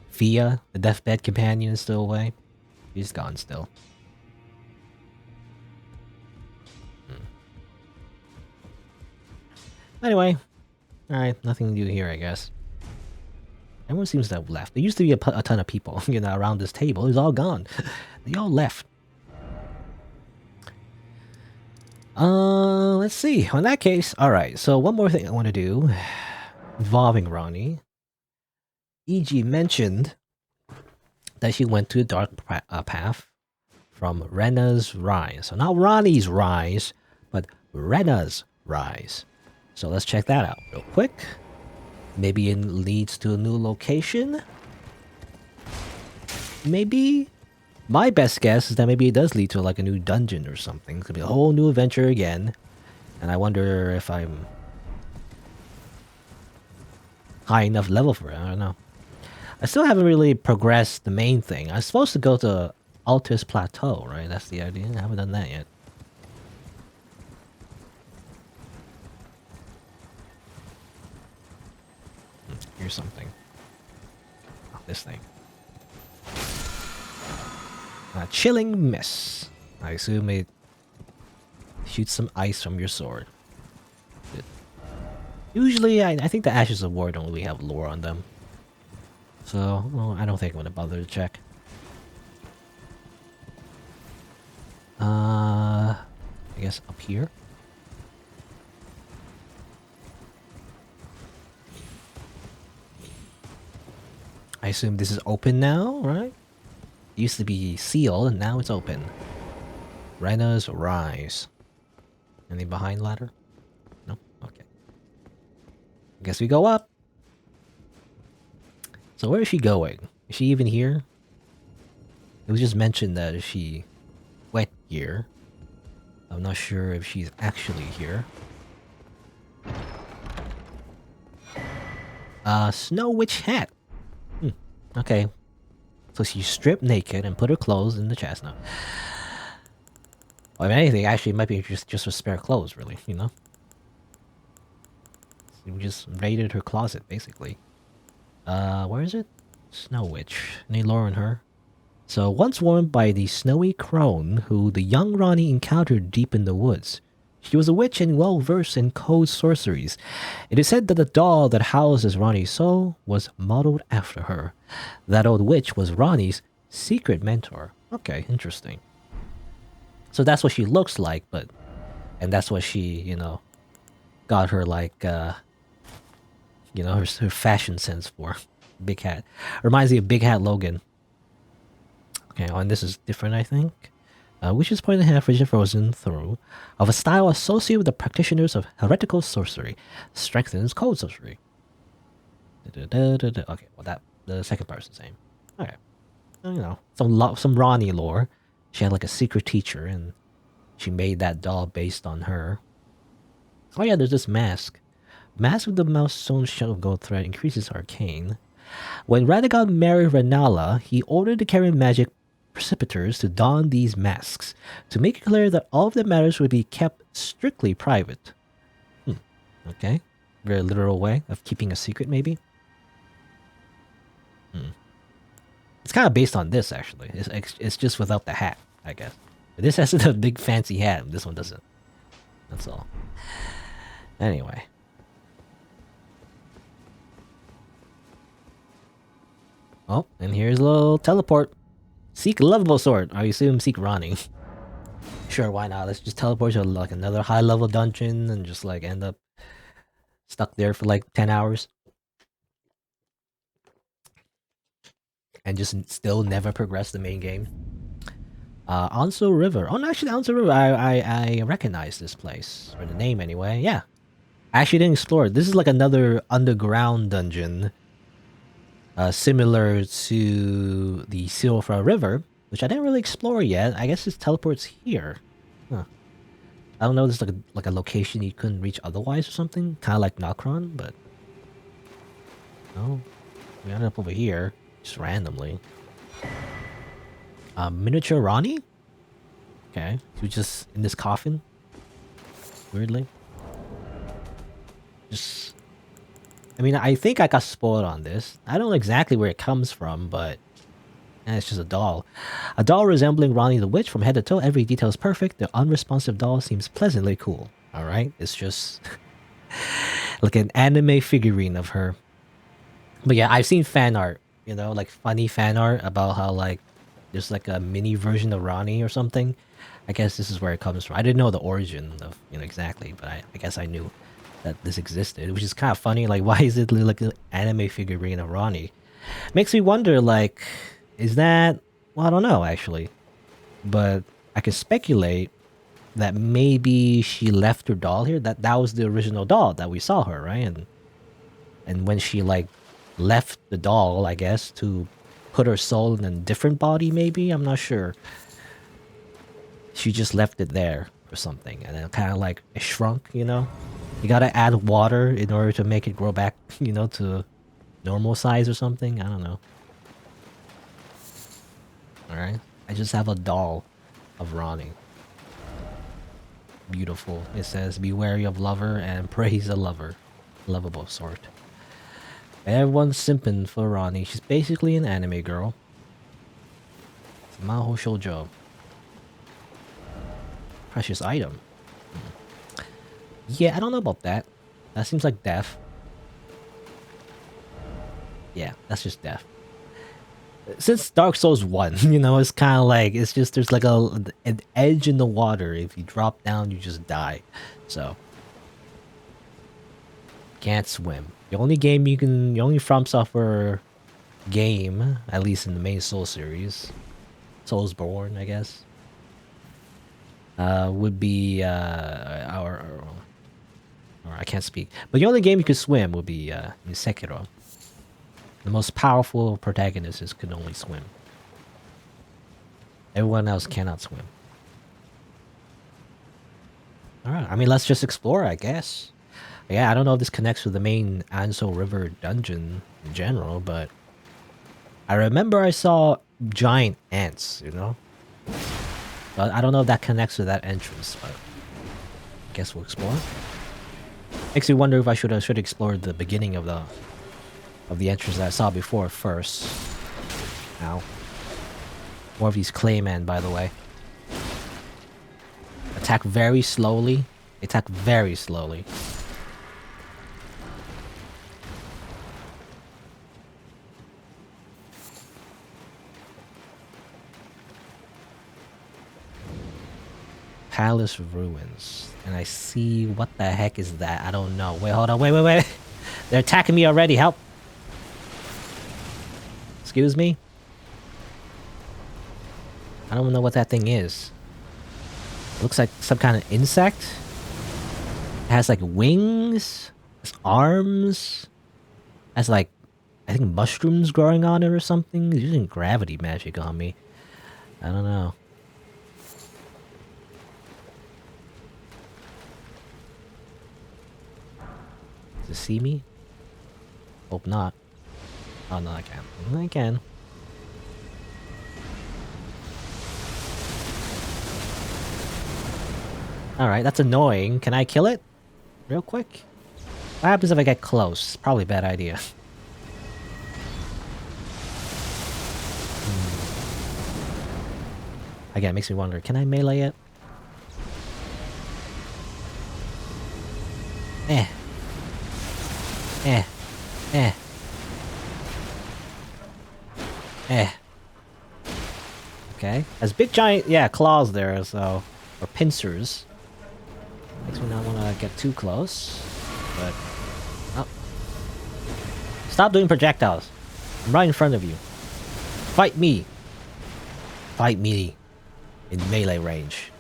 Fia, the deathbed companion, is still away. He's gone still. Anyway, alright, nothing to do here, I guess. Everyone seems to have left. There used to be a ton of people, around this table. It's all gone. They all left. Let's see. In that case, alright, so one more thing I want to do involving Ronnie. E.G. mentioned that she went to the dark path from Rena's Rise. So not Ronnie's Rise, but Rena's Rise. So let's check that out real quick. Maybe it leads to a new location. Maybe. My best guess is that maybe it does lead to like a new dungeon or something. It could be a whole new adventure again. And I wonder if I'm high enough level for it. I don't know. I still haven't really progressed the main thing. I'm supposed to go to Altus Plateau, right? That's the idea. I haven't done that yet. Here's something. Oh, this thing. A chilling mist. I assume it shoots some ice from your sword. Good. Usually, I think the Ashes of War don't really have lore on them. So, well, I don't think I'm gonna bother to check. I guess up here. I assume this is open now, right? It used to be sealed, and now it's open. Rena's Rise. Anything behind ladder? No? Okay. I guess we go up. So where is she going? Is she even here? It was just mentioned that she went here. I'm not sure if she's actually here. Snow Witch hat. Okay. So she stripped naked and put her clothes in the chest now. Well, if anything, actually, it might be just her spare clothes, really, We just raided her closet, basically. Where is it? Snow Witch. Any lore on her? So, once warned by the snowy crone who the young Ronnie encountered deep in the woods, She was a witch and well versed in code sorceries. It is said that the doll that houses Ronnie's soul was modeled after her. That old witch was Ronnie's secret mentor. Okay, interesting. So that's what she looks like, and that's what she, got her like, her fashion sense for. Big Hat. Reminds me of Big Hat Logan. Okay, and this is different, I think. Which is pointed half rigid frozen through of a style associated with the practitioners of heretical sorcery, strengthens cold sorcery. Okay, well that the second part's the same. Okay, some Ronnie lore. She had like a secret teacher, and she made that doll based on her. Oh yeah, there's this mask. Mask with the mouse stone shell of gold thread increases arcane. When Radagon married Renala, he ordered the carrying magic precipitors to don these masks, to make it clear that all of the matters would be kept strictly private. Okay. Very literal way of keeping a secret, maybe? It's kind of based on this, actually. It's just without the hat, I guess. This has the big fancy hat, this one doesn't. That's all. Anyway. Oh, and here's a little teleport. Seek lovable sword. I assume seek Ronnie. Sure, why not? Let's just teleport to like another high level dungeon and just like end up stuck there for like 10 hours. And just still never progress the main game. Anso River. Oh, no, actually, Anso River, I recognize this place. Or the name anyway. Yeah. I actually didn't explore it. This is like another underground dungeon. Similar to the Silfra River, which I didn't really explore yet. I guess it teleports here. Huh. I don't know, there's like a location you couldn't reach otherwise or something. Kind of like Nokron, but... No. We ended up over here, just randomly. Miniature Ronnie? Okay. He was just in this coffin. Weirdly. Just... I mean, I think I got spoiled on this. I don't know exactly where it comes from, but... it's just a doll. A doll resembling Ronnie the Witch from head to toe. Every detail is perfect. The unresponsive doll seems pleasantly cool. Alright? It's just... like an anime figurine of her. But yeah, I've seen fan art. Like funny fan art about how like... there's like a mini version of Ronnie or something. I guess this is where it comes from. I didn't know the origin of, exactly. But I guess I knew that this existed, which is kind of funny. Like, why is it like an anime figurine of Ronnie? Makes me wonder, like, is that... well, I don't know, actually. But I could speculate that maybe she left her doll here. That was the original doll that we saw her, right? And when she, like, left the doll, I guess, to put her soul in a different body, maybe? I'm not sure. She just left it there or something. And then kind of, like, it shrunk, You gotta add water in order to make it grow back, to normal size or something. I don't know. Alright. I just have a doll of Ronnie. Beautiful. It says, be wary of lover and praise a lover. Lovable sort. Everyone's simping for Ronnie. She's basically an anime girl. It's Maho Shoujo. Precious item. Yeah, I don't know about that. That seems like death. Yeah, that's just death. Since Dark Souls 1, it's kind of like, it's just, there's like an edge in the water. If you drop down, you just die. So. Can't swim. The only game the only From Software game, at least in the main Soul series, Soulsborne, I guess, would be, or I can't speak. But the only game you could swim would be in Sekiro. The most powerful protagonists can only swim. Everyone else cannot swim. Alright, I mean, let's just explore, I guess. Yeah, I don't know if this connects with the main Anso River dungeon in general, but... I remember I saw giant ants, But I don't know if that connects with that entrance, but... I guess we'll explore. Makes me wonder if I should explore the beginning of the entrance that I saw before first. Ow. More of these Claymen, by the way. Attack very slowly. They attack very slowly. Palace ruins. And I see what the heck is that? I don't know. Wait, hold on. Wait. They're attacking me already. Help. Excuse me? I don't know what that thing is. It looks like some kind of insect. It has like wings. Has arms. Has like, I think mushrooms growing on it or something. It's using gravity magic on me. I don't know. Does it see me? Hope not. Oh no, I can. I can. Alright, that's annoying. Can I kill it? Real quick? What happens if I get close? Probably a bad idea. Again, it makes me wonder, can I melee it? Okay. Has big giant, yeah, claws there, so... Or pincers. Makes me not want to get too close. But... Oh. Stop doing projectiles. I'm right in front of you. Fight me. Fight me. In melee range.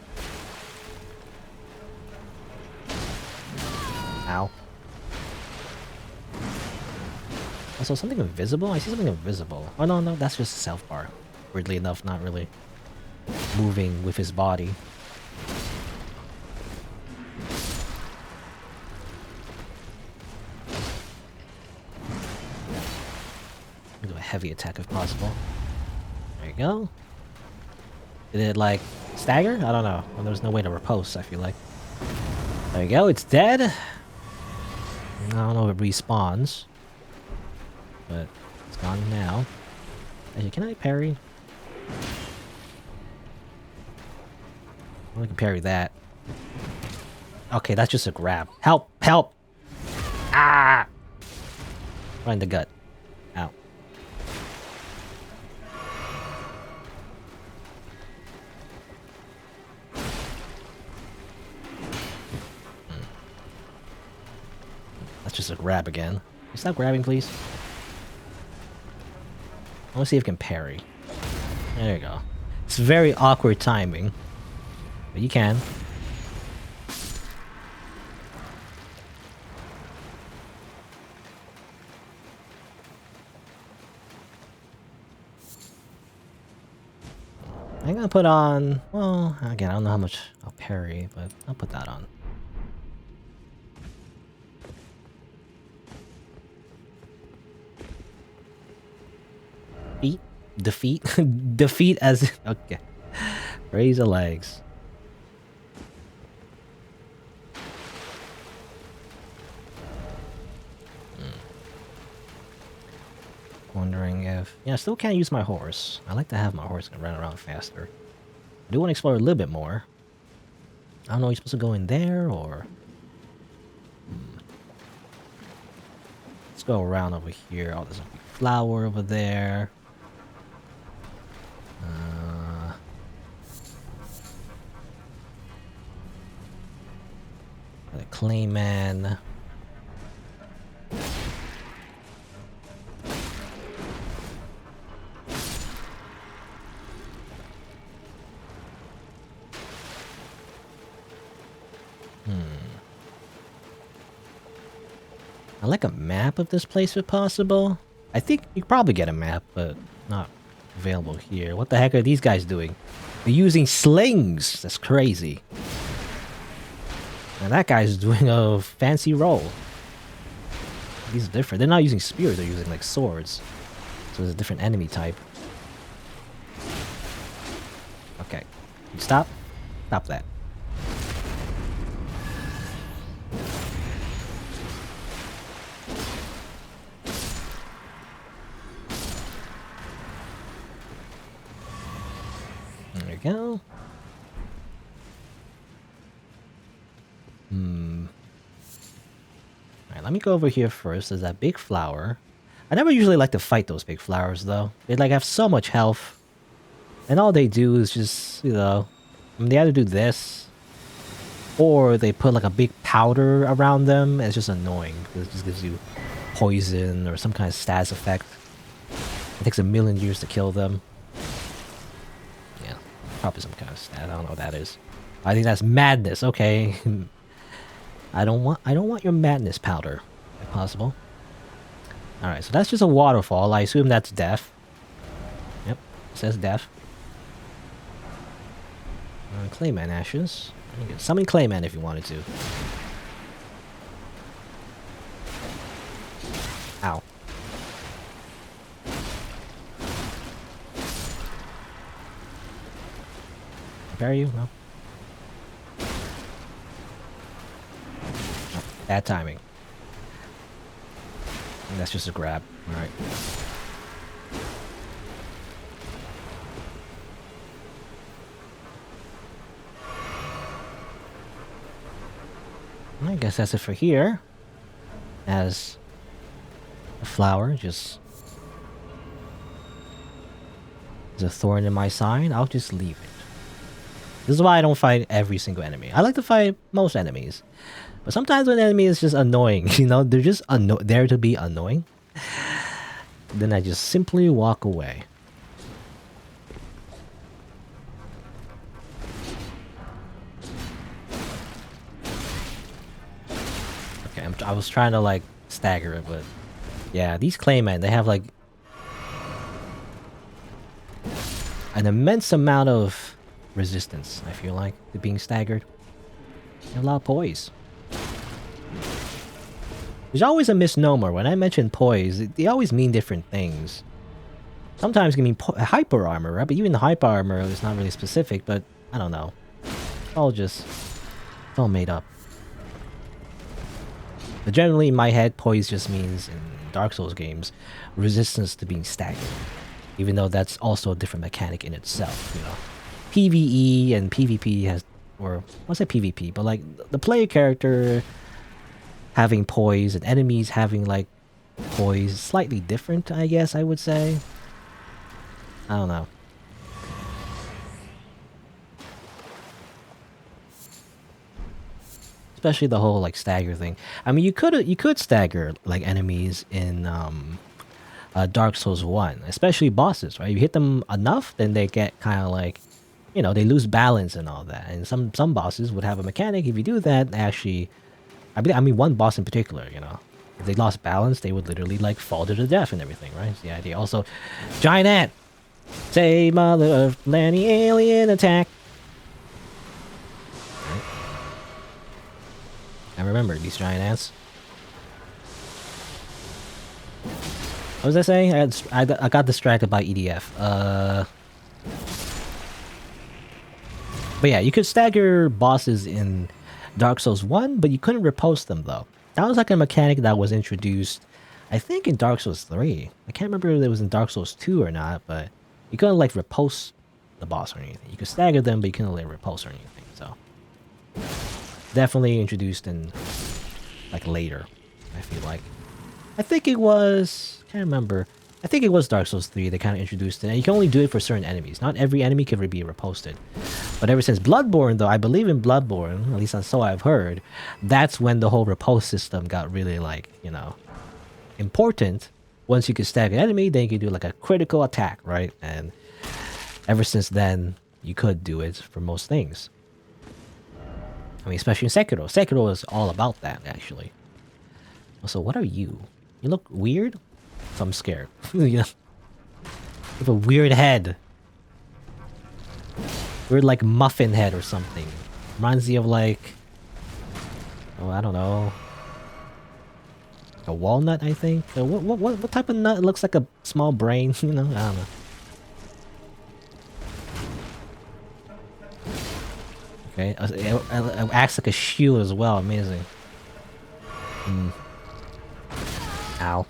Ow. Also, something invisible? I see something invisible. Oh, no, that's just a self bar. Weirdly enough, not really moving with his body. Do a heavy attack if possible. There you go. Did it, like, stagger? I don't know. Well, there's no way to riposte, I feel like. There you go, it's dead. I don't know if it respawns. But it's gone now. Actually, can I parry? I can parry that. Okay, that's just a grab. Help! Help! Ah! Right in the gut. Ow. That's just a grab again. Stop grabbing, please. I want to see if I can parry. There you go. It's very awkward timing. But you can. I'm gonna put on... Well, again, I don't know how much I'll parry, but I'll put that on. Defeat? Defeat as... Okay. Raise the legs. Wondering if... Yeah, I still can't use my horse. I like to have my horse and run around faster. I do want to explore a little bit more. I don't know, you're supposed to go in there, or... Let's go around over here. Oh, there's a big flower over there. The Clayman. I like a map of this place if possible. I think you could probably get a map, but not available here. What the heck are these guys doing? They're using slings! That's crazy. And that guy's doing a fancy roll. These are different. They're not using spears, they're using like swords. So it's a different enemy type. Okay. Stop. Stop that. There we go. Alright, let me go over here first. There's that big flower. I never usually like to fight those big flowers, though. They, like, have so much health. And all they do is just, you know... I mean, they either do this... Or they put, like, a big powder around them. And it's just annoying. Because it just gives you poison or some kind of status effect. It takes 1,000,000 years to kill them. Yeah, probably some kind of stat. I don't know what that is. I think that's madness. Okay. I don't want your madness powder, if possible. Alright, so that's just a waterfall. I assume that's death. Yep, it says death. Clayman ashes. You can summon Clayman if you wanted to. Ow. Prepare you? No. Oh, bad timing. And that's just a grab. Alright. I guess that's it for here. As a flower, just... There's a thorn in my side, I'll just leave it. This is why I don't fight every single enemy. I like to fight most enemies. But sometimes when an enemy is just annoying, you know, they're just there to be annoying. Then I just simply walk away. Okay, I was trying to like stagger it, but yeah, these Claymen, they have like an immense amount of resistance, I feel like, to being staggered. They have a lot of poise. There's always a misnomer. When I mention poise, they always mean different things. Sometimes it can mean hyper armor, right? But even the hyper armor is not really specific, but I don't know. It's all made up. But generally in my head, poise just means, in Dark Souls games, resistance to being staggered. Even though that's also a different mechanic in itself, you know. PvE and PvP has, or I'll say PvP, but like the player character having poise and enemies having like poise, slightly different, I guess I would say. I don't know. Especially the whole like stagger thing. I mean, you could stagger like enemies in Dark Souls 1, especially bosses, right? You hit them enough, then they get kind of like, you know, they lose balance and all that. And some bosses would have a mechanic. If you do that, actually, I mean, one boss in particular, you know, if they lost balance, they would literally like fall to their death and everything, right? It's the idea. Also, giant ant, say mother of Lanny alien attack. Right. I remember these giant ants. What was I saying? I got distracted by EDF. But yeah, you could stagger bosses in Dark Souls 1, but you couldn't riposte them though. That was like a mechanic that was introduced, I think, in Dark Souls 3. I can't remember if it was in Dark Souls 2 or not, but you couldn't like riposte the boss or anything. You could stagger them, but you couldn't like riposte or anything. So definitely introduced in like later, I feel like. I think it was, can't remember. I think it was Dark Souls 3 they kind of introduced it, and you can only do it for certain enemies. Not every enemy can be riposted. But ever since Bloodborne, though, I believe in Bloodborne, at least so I've heard, that's when the whole riposte system got really, like, you know, important. Once you can stagger an enemy, then you can do like a critical attack, right? And ever since then, you could do it for most things. I mean, especially in Sekiro. Sekiro is all about that, actually. Also, what are you? You look weird? So I'm scared. You know? You have a weird head. Weird, like, muffin head or something. Reminds me of, like... Oh, I don't know. A walnut, I think? What type of nut looks like a small brain? You know? I don't know. Okay. It acts like a shield as well. Amazing. Ow.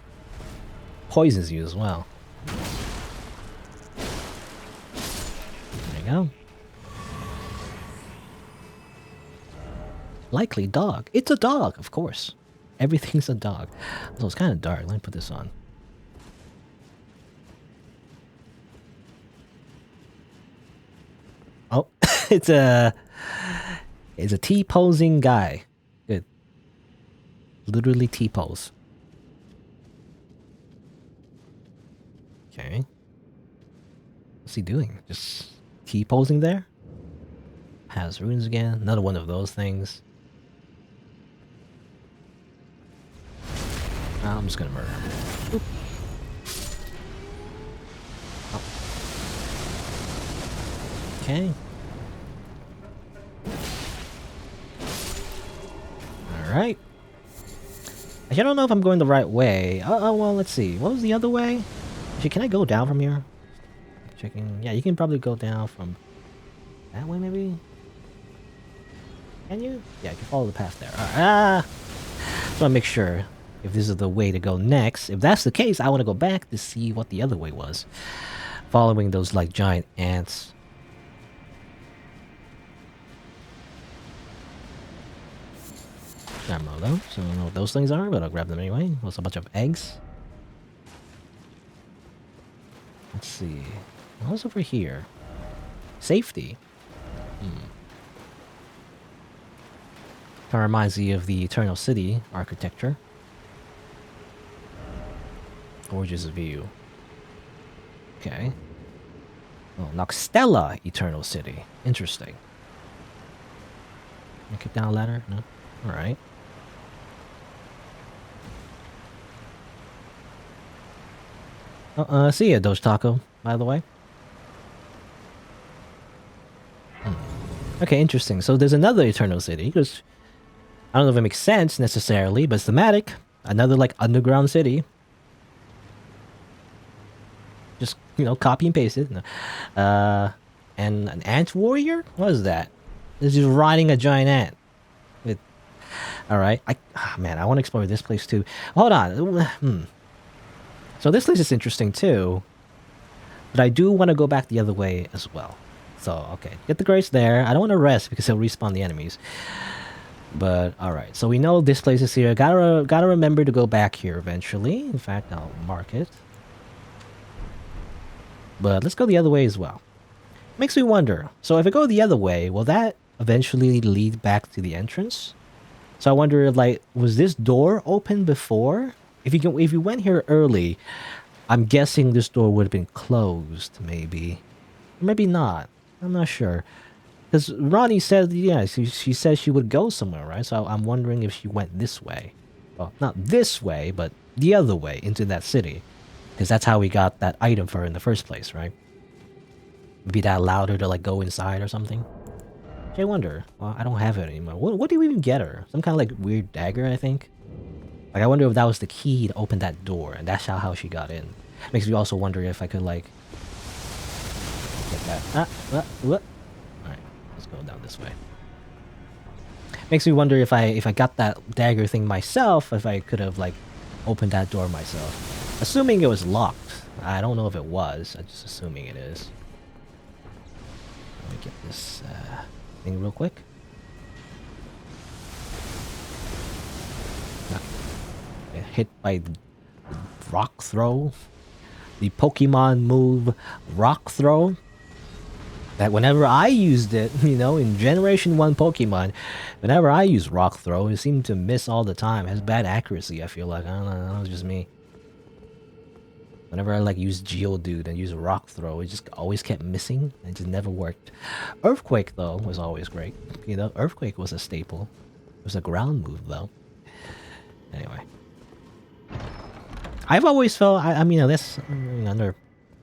Poisons you as well. There you go. Likely dog. It's a dog, of course. Everything's a dog. So it's kind of dark. Let me put this on. Oh, it's a T-posing guy. Good. Literally T-pose. Okay. What's he doing? Just T-posing there? Has runes again. Another one of those things. I'm just gonna murder him. Oop. Oh. Okay. Alright. I don't know if I'm going the right way. Oh, well, let's see. What was the other way? Actually, can I go down from here? Checking. Yeah, you can probably go down from that way, maybe? Can you? Yeah, I can follow the path there. Alright. Just want to make sure if this is the way to go next. If that's the case, I want to go back to see what the other way was. Following those, like, giant ants. I don't know though, so I don't know what those things are, but I'll grab them anyway. What's a bunch of eggs? Let's see. What's over here? Safety. Kind of reminds me of the Eternal City architecture. Gorgeous view. Okay. Oh, Noxtella Eternal City. Interesting. Can I kick down a ladder? No? Alright. See ya, Doge Taco, by the way. Okay, interesting. So there's another Eternal City, because I don't know if it makes sense necessarily, but it's thematic. Another, like, underground city. Just, you know, copy and paste it. No. And an ant warrior? What is that? This is riding a giant ant. With... Alright. Man, I want to explore this place too. Hold on. So this place is interesting too, but I do want to go back the other way as well. So, okay, get the grace there. I don't want to rest because he'll respawn the enemies. But, alright, so we know this place is here. Gotta remember to go back here eventually. In fact, I'll mark it. But let's go the other way as well. Makes me wonder. So if I go the other way, will that eventually lead back to the entrance? So I wonder if, like, was this door open before? If you went here early, I'm guessing this door would have been closed, maybe. Or maybe not. I'm not sure. Because Ronnie said, yeah, she said she would go somewhere, right? So I'm wondering if she went this way. Well, not this way, but the other way into that city. Because that's how we got that item for her in the first place, right? Maybe that allowed her to, like, go inside or something. I wonder. Well, I don't have it anymore. What do you even get her? Some kind of, like, weird dagger, I think? Like, I wonder if that was the key to open that door, and that's how she got in. Makes me also wonder if I could, like... get that. What? Alright, let's go down this way. Makes me wonder if I got that dagger thing myself, if I could have, like, opened that door myself. Assuming it was locked. I don't know if it was. I'm just assuming it is. Let me get this thing real quick. Hit by the rock throw. The Pokemon move rock throw. That whenever I used it, you know, in Generation 1 Pokemon, whenever I use rock throw, it seemed to miss all the time. It has bad accuracy, I feel like. I don't know, it's just me. Whenever I, like, use Geodude and use a rock throw, it just always kept missing. It just never worked. Earthquake, though, was always great. You know, Earthquake was a staple. It was a ground move, though. Anyway. I've always felt, I mean, this, I never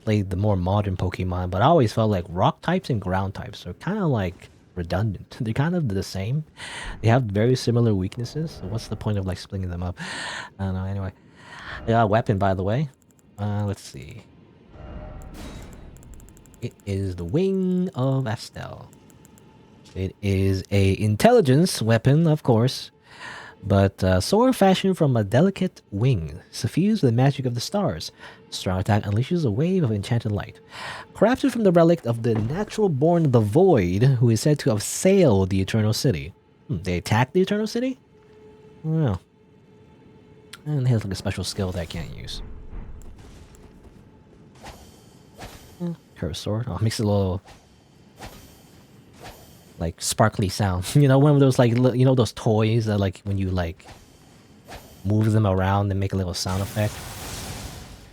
played the more modern Pokemon, but I always felt like rock types and ground types are kind of like redundant. They're kind of the same. They have very similar weaknesses, so what's the point of, like, splitting them up? I don't know, anyway. Yeah, weapon, by the way. Let's see. It is the Wing of Astel. It is a intelligence weapon, of course. But sword fashioned from a delicate wing, suffused with the magic of the stars. Strong attack unleashes a wave of enchanted light. Crafted from the relic of the natural born of the Void, who is said to have sailed the Eternal City. They attack the Eternal City? I don't know. And they have like a special skill that I can't use. Curved sword. Oh, it makes a little like sparkly sound. You know, one of those like you know those toys that like when you like move them around and make a little sound effect.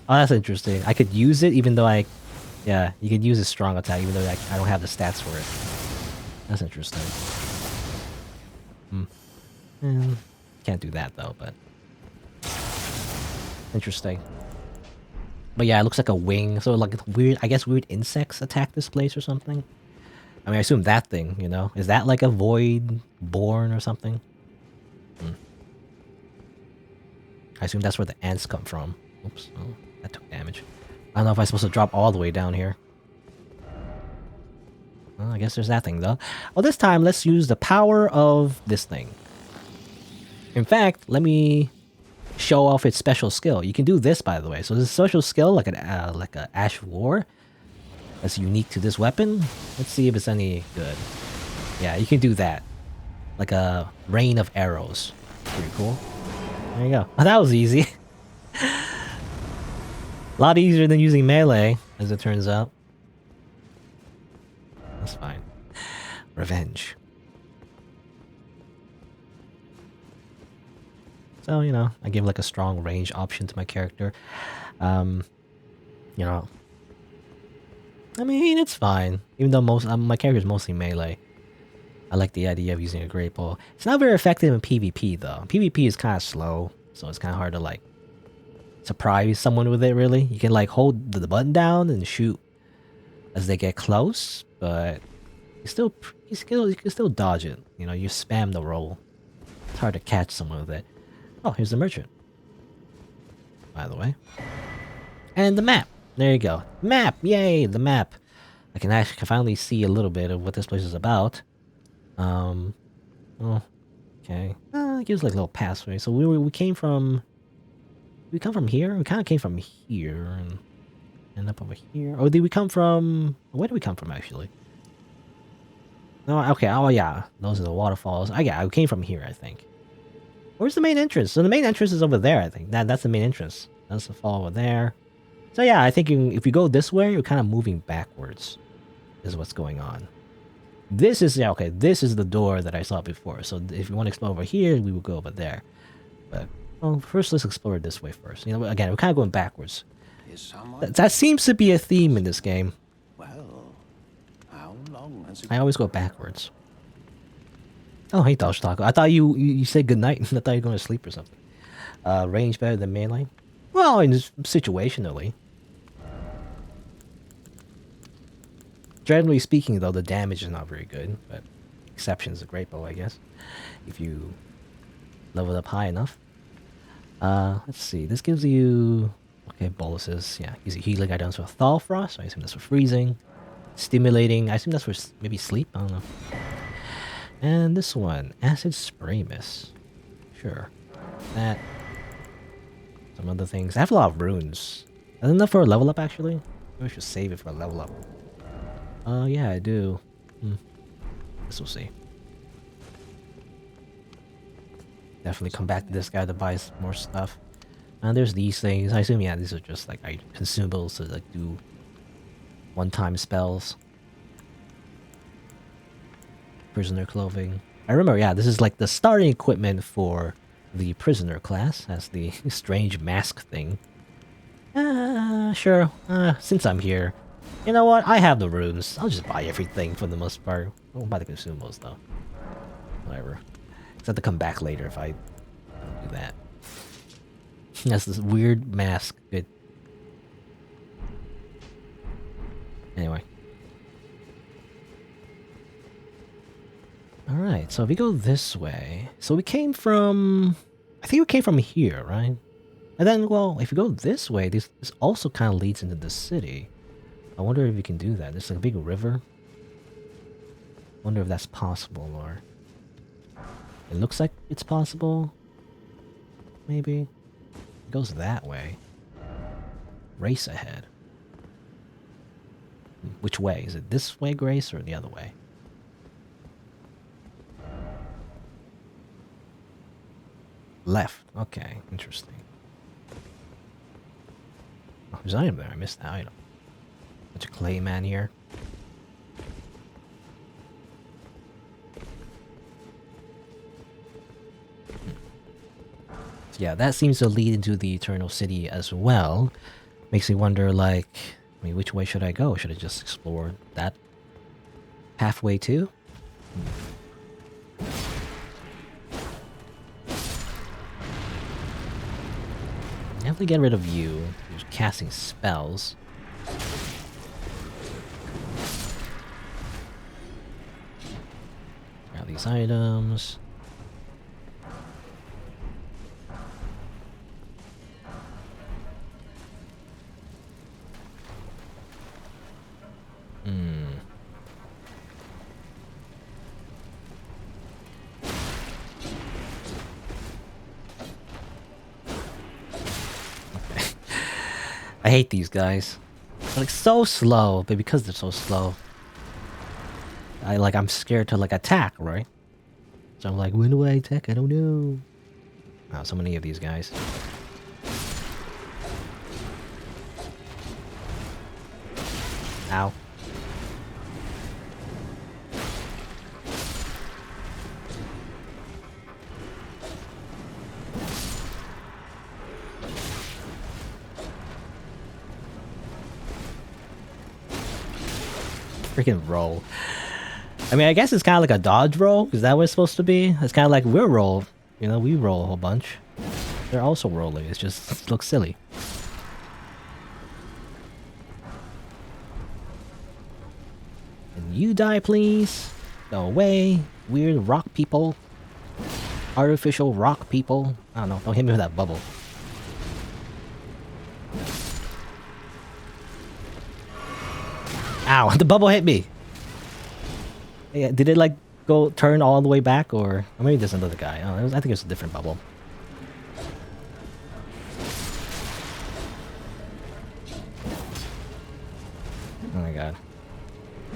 Oh, that's interesting. I could use it even though yeah, you could use a strong attack even though I don't have the stats for it. That's interesting. Can't do that though, but interesting. But yeah, it looks like a wing. So like weird, I guess weird insects attack this place or something. I mean, I assume that thing, you know, is that like a void born or something? I assume that's where the ants come from. Oops, oh, that took damage. I don't know if I'm supposed to drop all the way down here. Well, I guess there's that thing though. Well, this time let's use the power of this thing. In fact, let me show off its special skill. You can do this, by the way. So this special skill, like a Ash of War, that's unique to this weapon. Let's see if it's any good. Yeah, you can do that, like a rain of arrows. Pretty cool. There you go. Oh, that was easy. A lot easier than using melee, as it turns out. That's fine. Revenge. So, you know, I give like a strong range option to my character. You know, I mean, it's fine. Even though my character is mostly melee. I like the idea of using a great bow. It's not very effective in PvP though. PvP is kind of slow, so it's kind of hard to like surprise someone with it really. You can like hold the button down and shoot as they get close, but you can still dodge it. You know, you spam the roll. It's hard to catch someone with it. Oh, here's the merchant, by the way. And the map. There you go. Map! Yay, the map. I can finally see a little bit of what this place is about. Oh, okay. It gives like a little pathway. So we came from... Did we come from here? We kind of came from here and end up over here. Or did we come from... Where did we come from, actually? No, okay. Oh, yeah. Those are the waterfalls. Yeah, we came from here, I think. Where's the main entrance? So the main entrance is over there, I think. That's the main entrance. That's the fall over there. So yeah, I think if you go this way, you're kind of moving backwards. Is what's going on. This is, yeah, okay, this is the door that I saw before. So if you want to explore over here, we will go over there. But, well, first let's explore it this way first. You know, again, we're kind of going backwards. That seems to be a theme in this game. Well, how long has it... I always go backwards. Oh, hey, Dosh Taco. I thought you said goodnight. I thought you were going to sleep or something. Range better than melee? Well, situationally. Generally speaking, though, the damage is not very good, but exception is a great bow, I guess, if you level it up high enough. Let's see. This gives you... Okay, boluses. Yeah, gives you healing items for Thaw Frost. So I assume that's for freezing. Stimulating. I assume that's for maybe sleep. I don't know. And this one, Acid Spray Mist. Sure. That. Some other things. I have a lot of runes. Is enough for a level up, actually? Maybe I should save it for a level up. Yeah, I do. Guess we'll see. Definitely come back to this guy to buy more stuff. And there's these things. I assume, yeah, these are just like consumables to like do one-time spells. Prisoner clothing. I remember, yeah, this is like the starting equipment for the prisoner class. Has the strange mask thing. Sure. Since I'm here, you know what? I have the runes. I'll just buy everything for the most part. I won't buy the consumables though. Whatever. Just have to come back later if I don't do that. That's this weird mask. Good. Anyway. Alright, so if we go this way... So we came from... I think we came from here, right? And then, well, if you go this way, this also kind of leads into the city. I wonder if you can do that. There's like a big river. Wonder if that's possible, or... It looks like it's possible. Maybe. It goes that way. Race ahead. Which way? Is it this way, Grace, or the other way? Left. Okay, interesting. Oh, there's an item there. I missed that item. Bunch of clay man here. So yeah, that seems to lead into the Eternal City as well. Makes me wonder, like, I mean, which way should I go? Should I just explore that pathway too? I have to get rid of you. You're casting spells. Grab these items. I hate these guys. They're like so slow, but because they're so slow, I'm scared to like attack, right? So I'm like, when do I attack? I don't know. Wow, so many of these guys. Ow. Freaking roll. I mean, I guess it's kind of like a dodge roll. Is that what it's supposed to be? It's kind of like we're roll. You know, we roll a whole bunch. They're also rolling. It just looks silly. And you die, please. Go away. Weird rock people. Artificial rock people. I don't know. Don't hit me with that bubble. Ow, the bubble hit me. Yeah, did it like go turn all the way back or maybe there's another guy. Oh, I think it's a different bubble. Oh my god.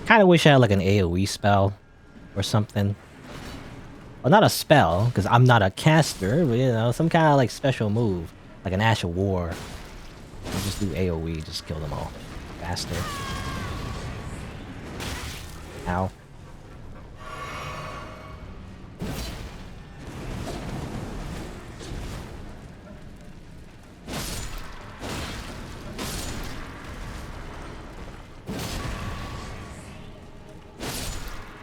Kind of wish I had like an AoE spell or something. Well, not a spell, because I'm not a caster, but you know, some kind of like special move. Like an Ash of War. I'll just do AoE, just kill them all. Faster. Ow.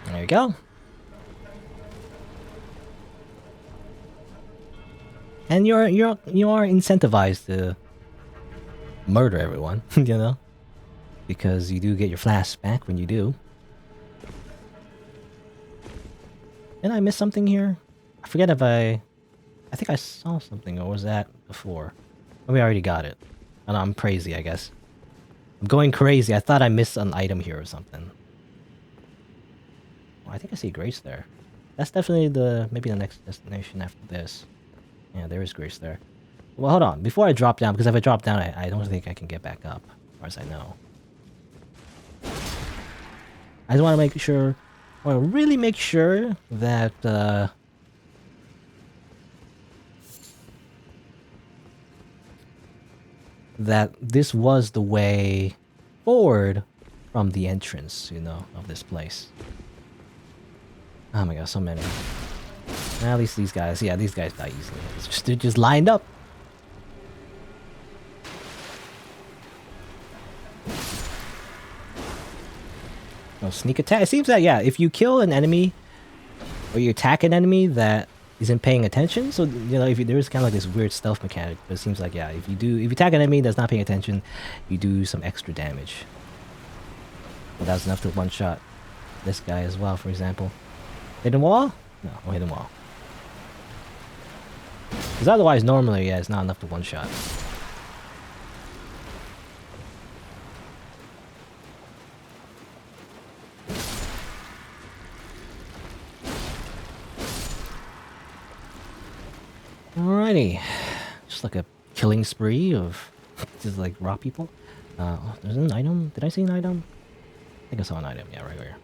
There you go. And you are incentivized to murder everyone, you know? Because you do get your flash back when you do. Did I miss something here? I forget if I think I saw something, or was that before? Maybe I already got it. I know, I'm crazy, I guess. I'm going crazy. I thought I missed an item here or something. Oh, I think I see Grace there. That's definitely maybe the next destination after this. Yeah, there is Grace there. Well, hold on. Before I drop down, because if I drop down, I don't think I can get back up, as far as I know. I just want to make sure... I want to really make sure that... that this was the way forward from the entrance, you know, of this place. Oh my god, so many. At least these guys, yeah, these guys die easily. They're just lined up. No sneak attack. It seems that, yeah, if you kill an enemy or you attack an enemy that isn't paying attention, so you know, if there is kind of like this weird stealth mechanic, but it seems like, yeah, if you attack an enemy that's not paying attention, you do some extra damage. Well, that's enough to one shot this guy as well, for example. Hidden wall? No, no hidden wall. Because otherwise, normally, yeah, it's not enough to one shot. Alrighty. Just like a killing spree of just like raw people. Oh, there's an item. Did I see an item? I think I saw an item. Yeah, right here.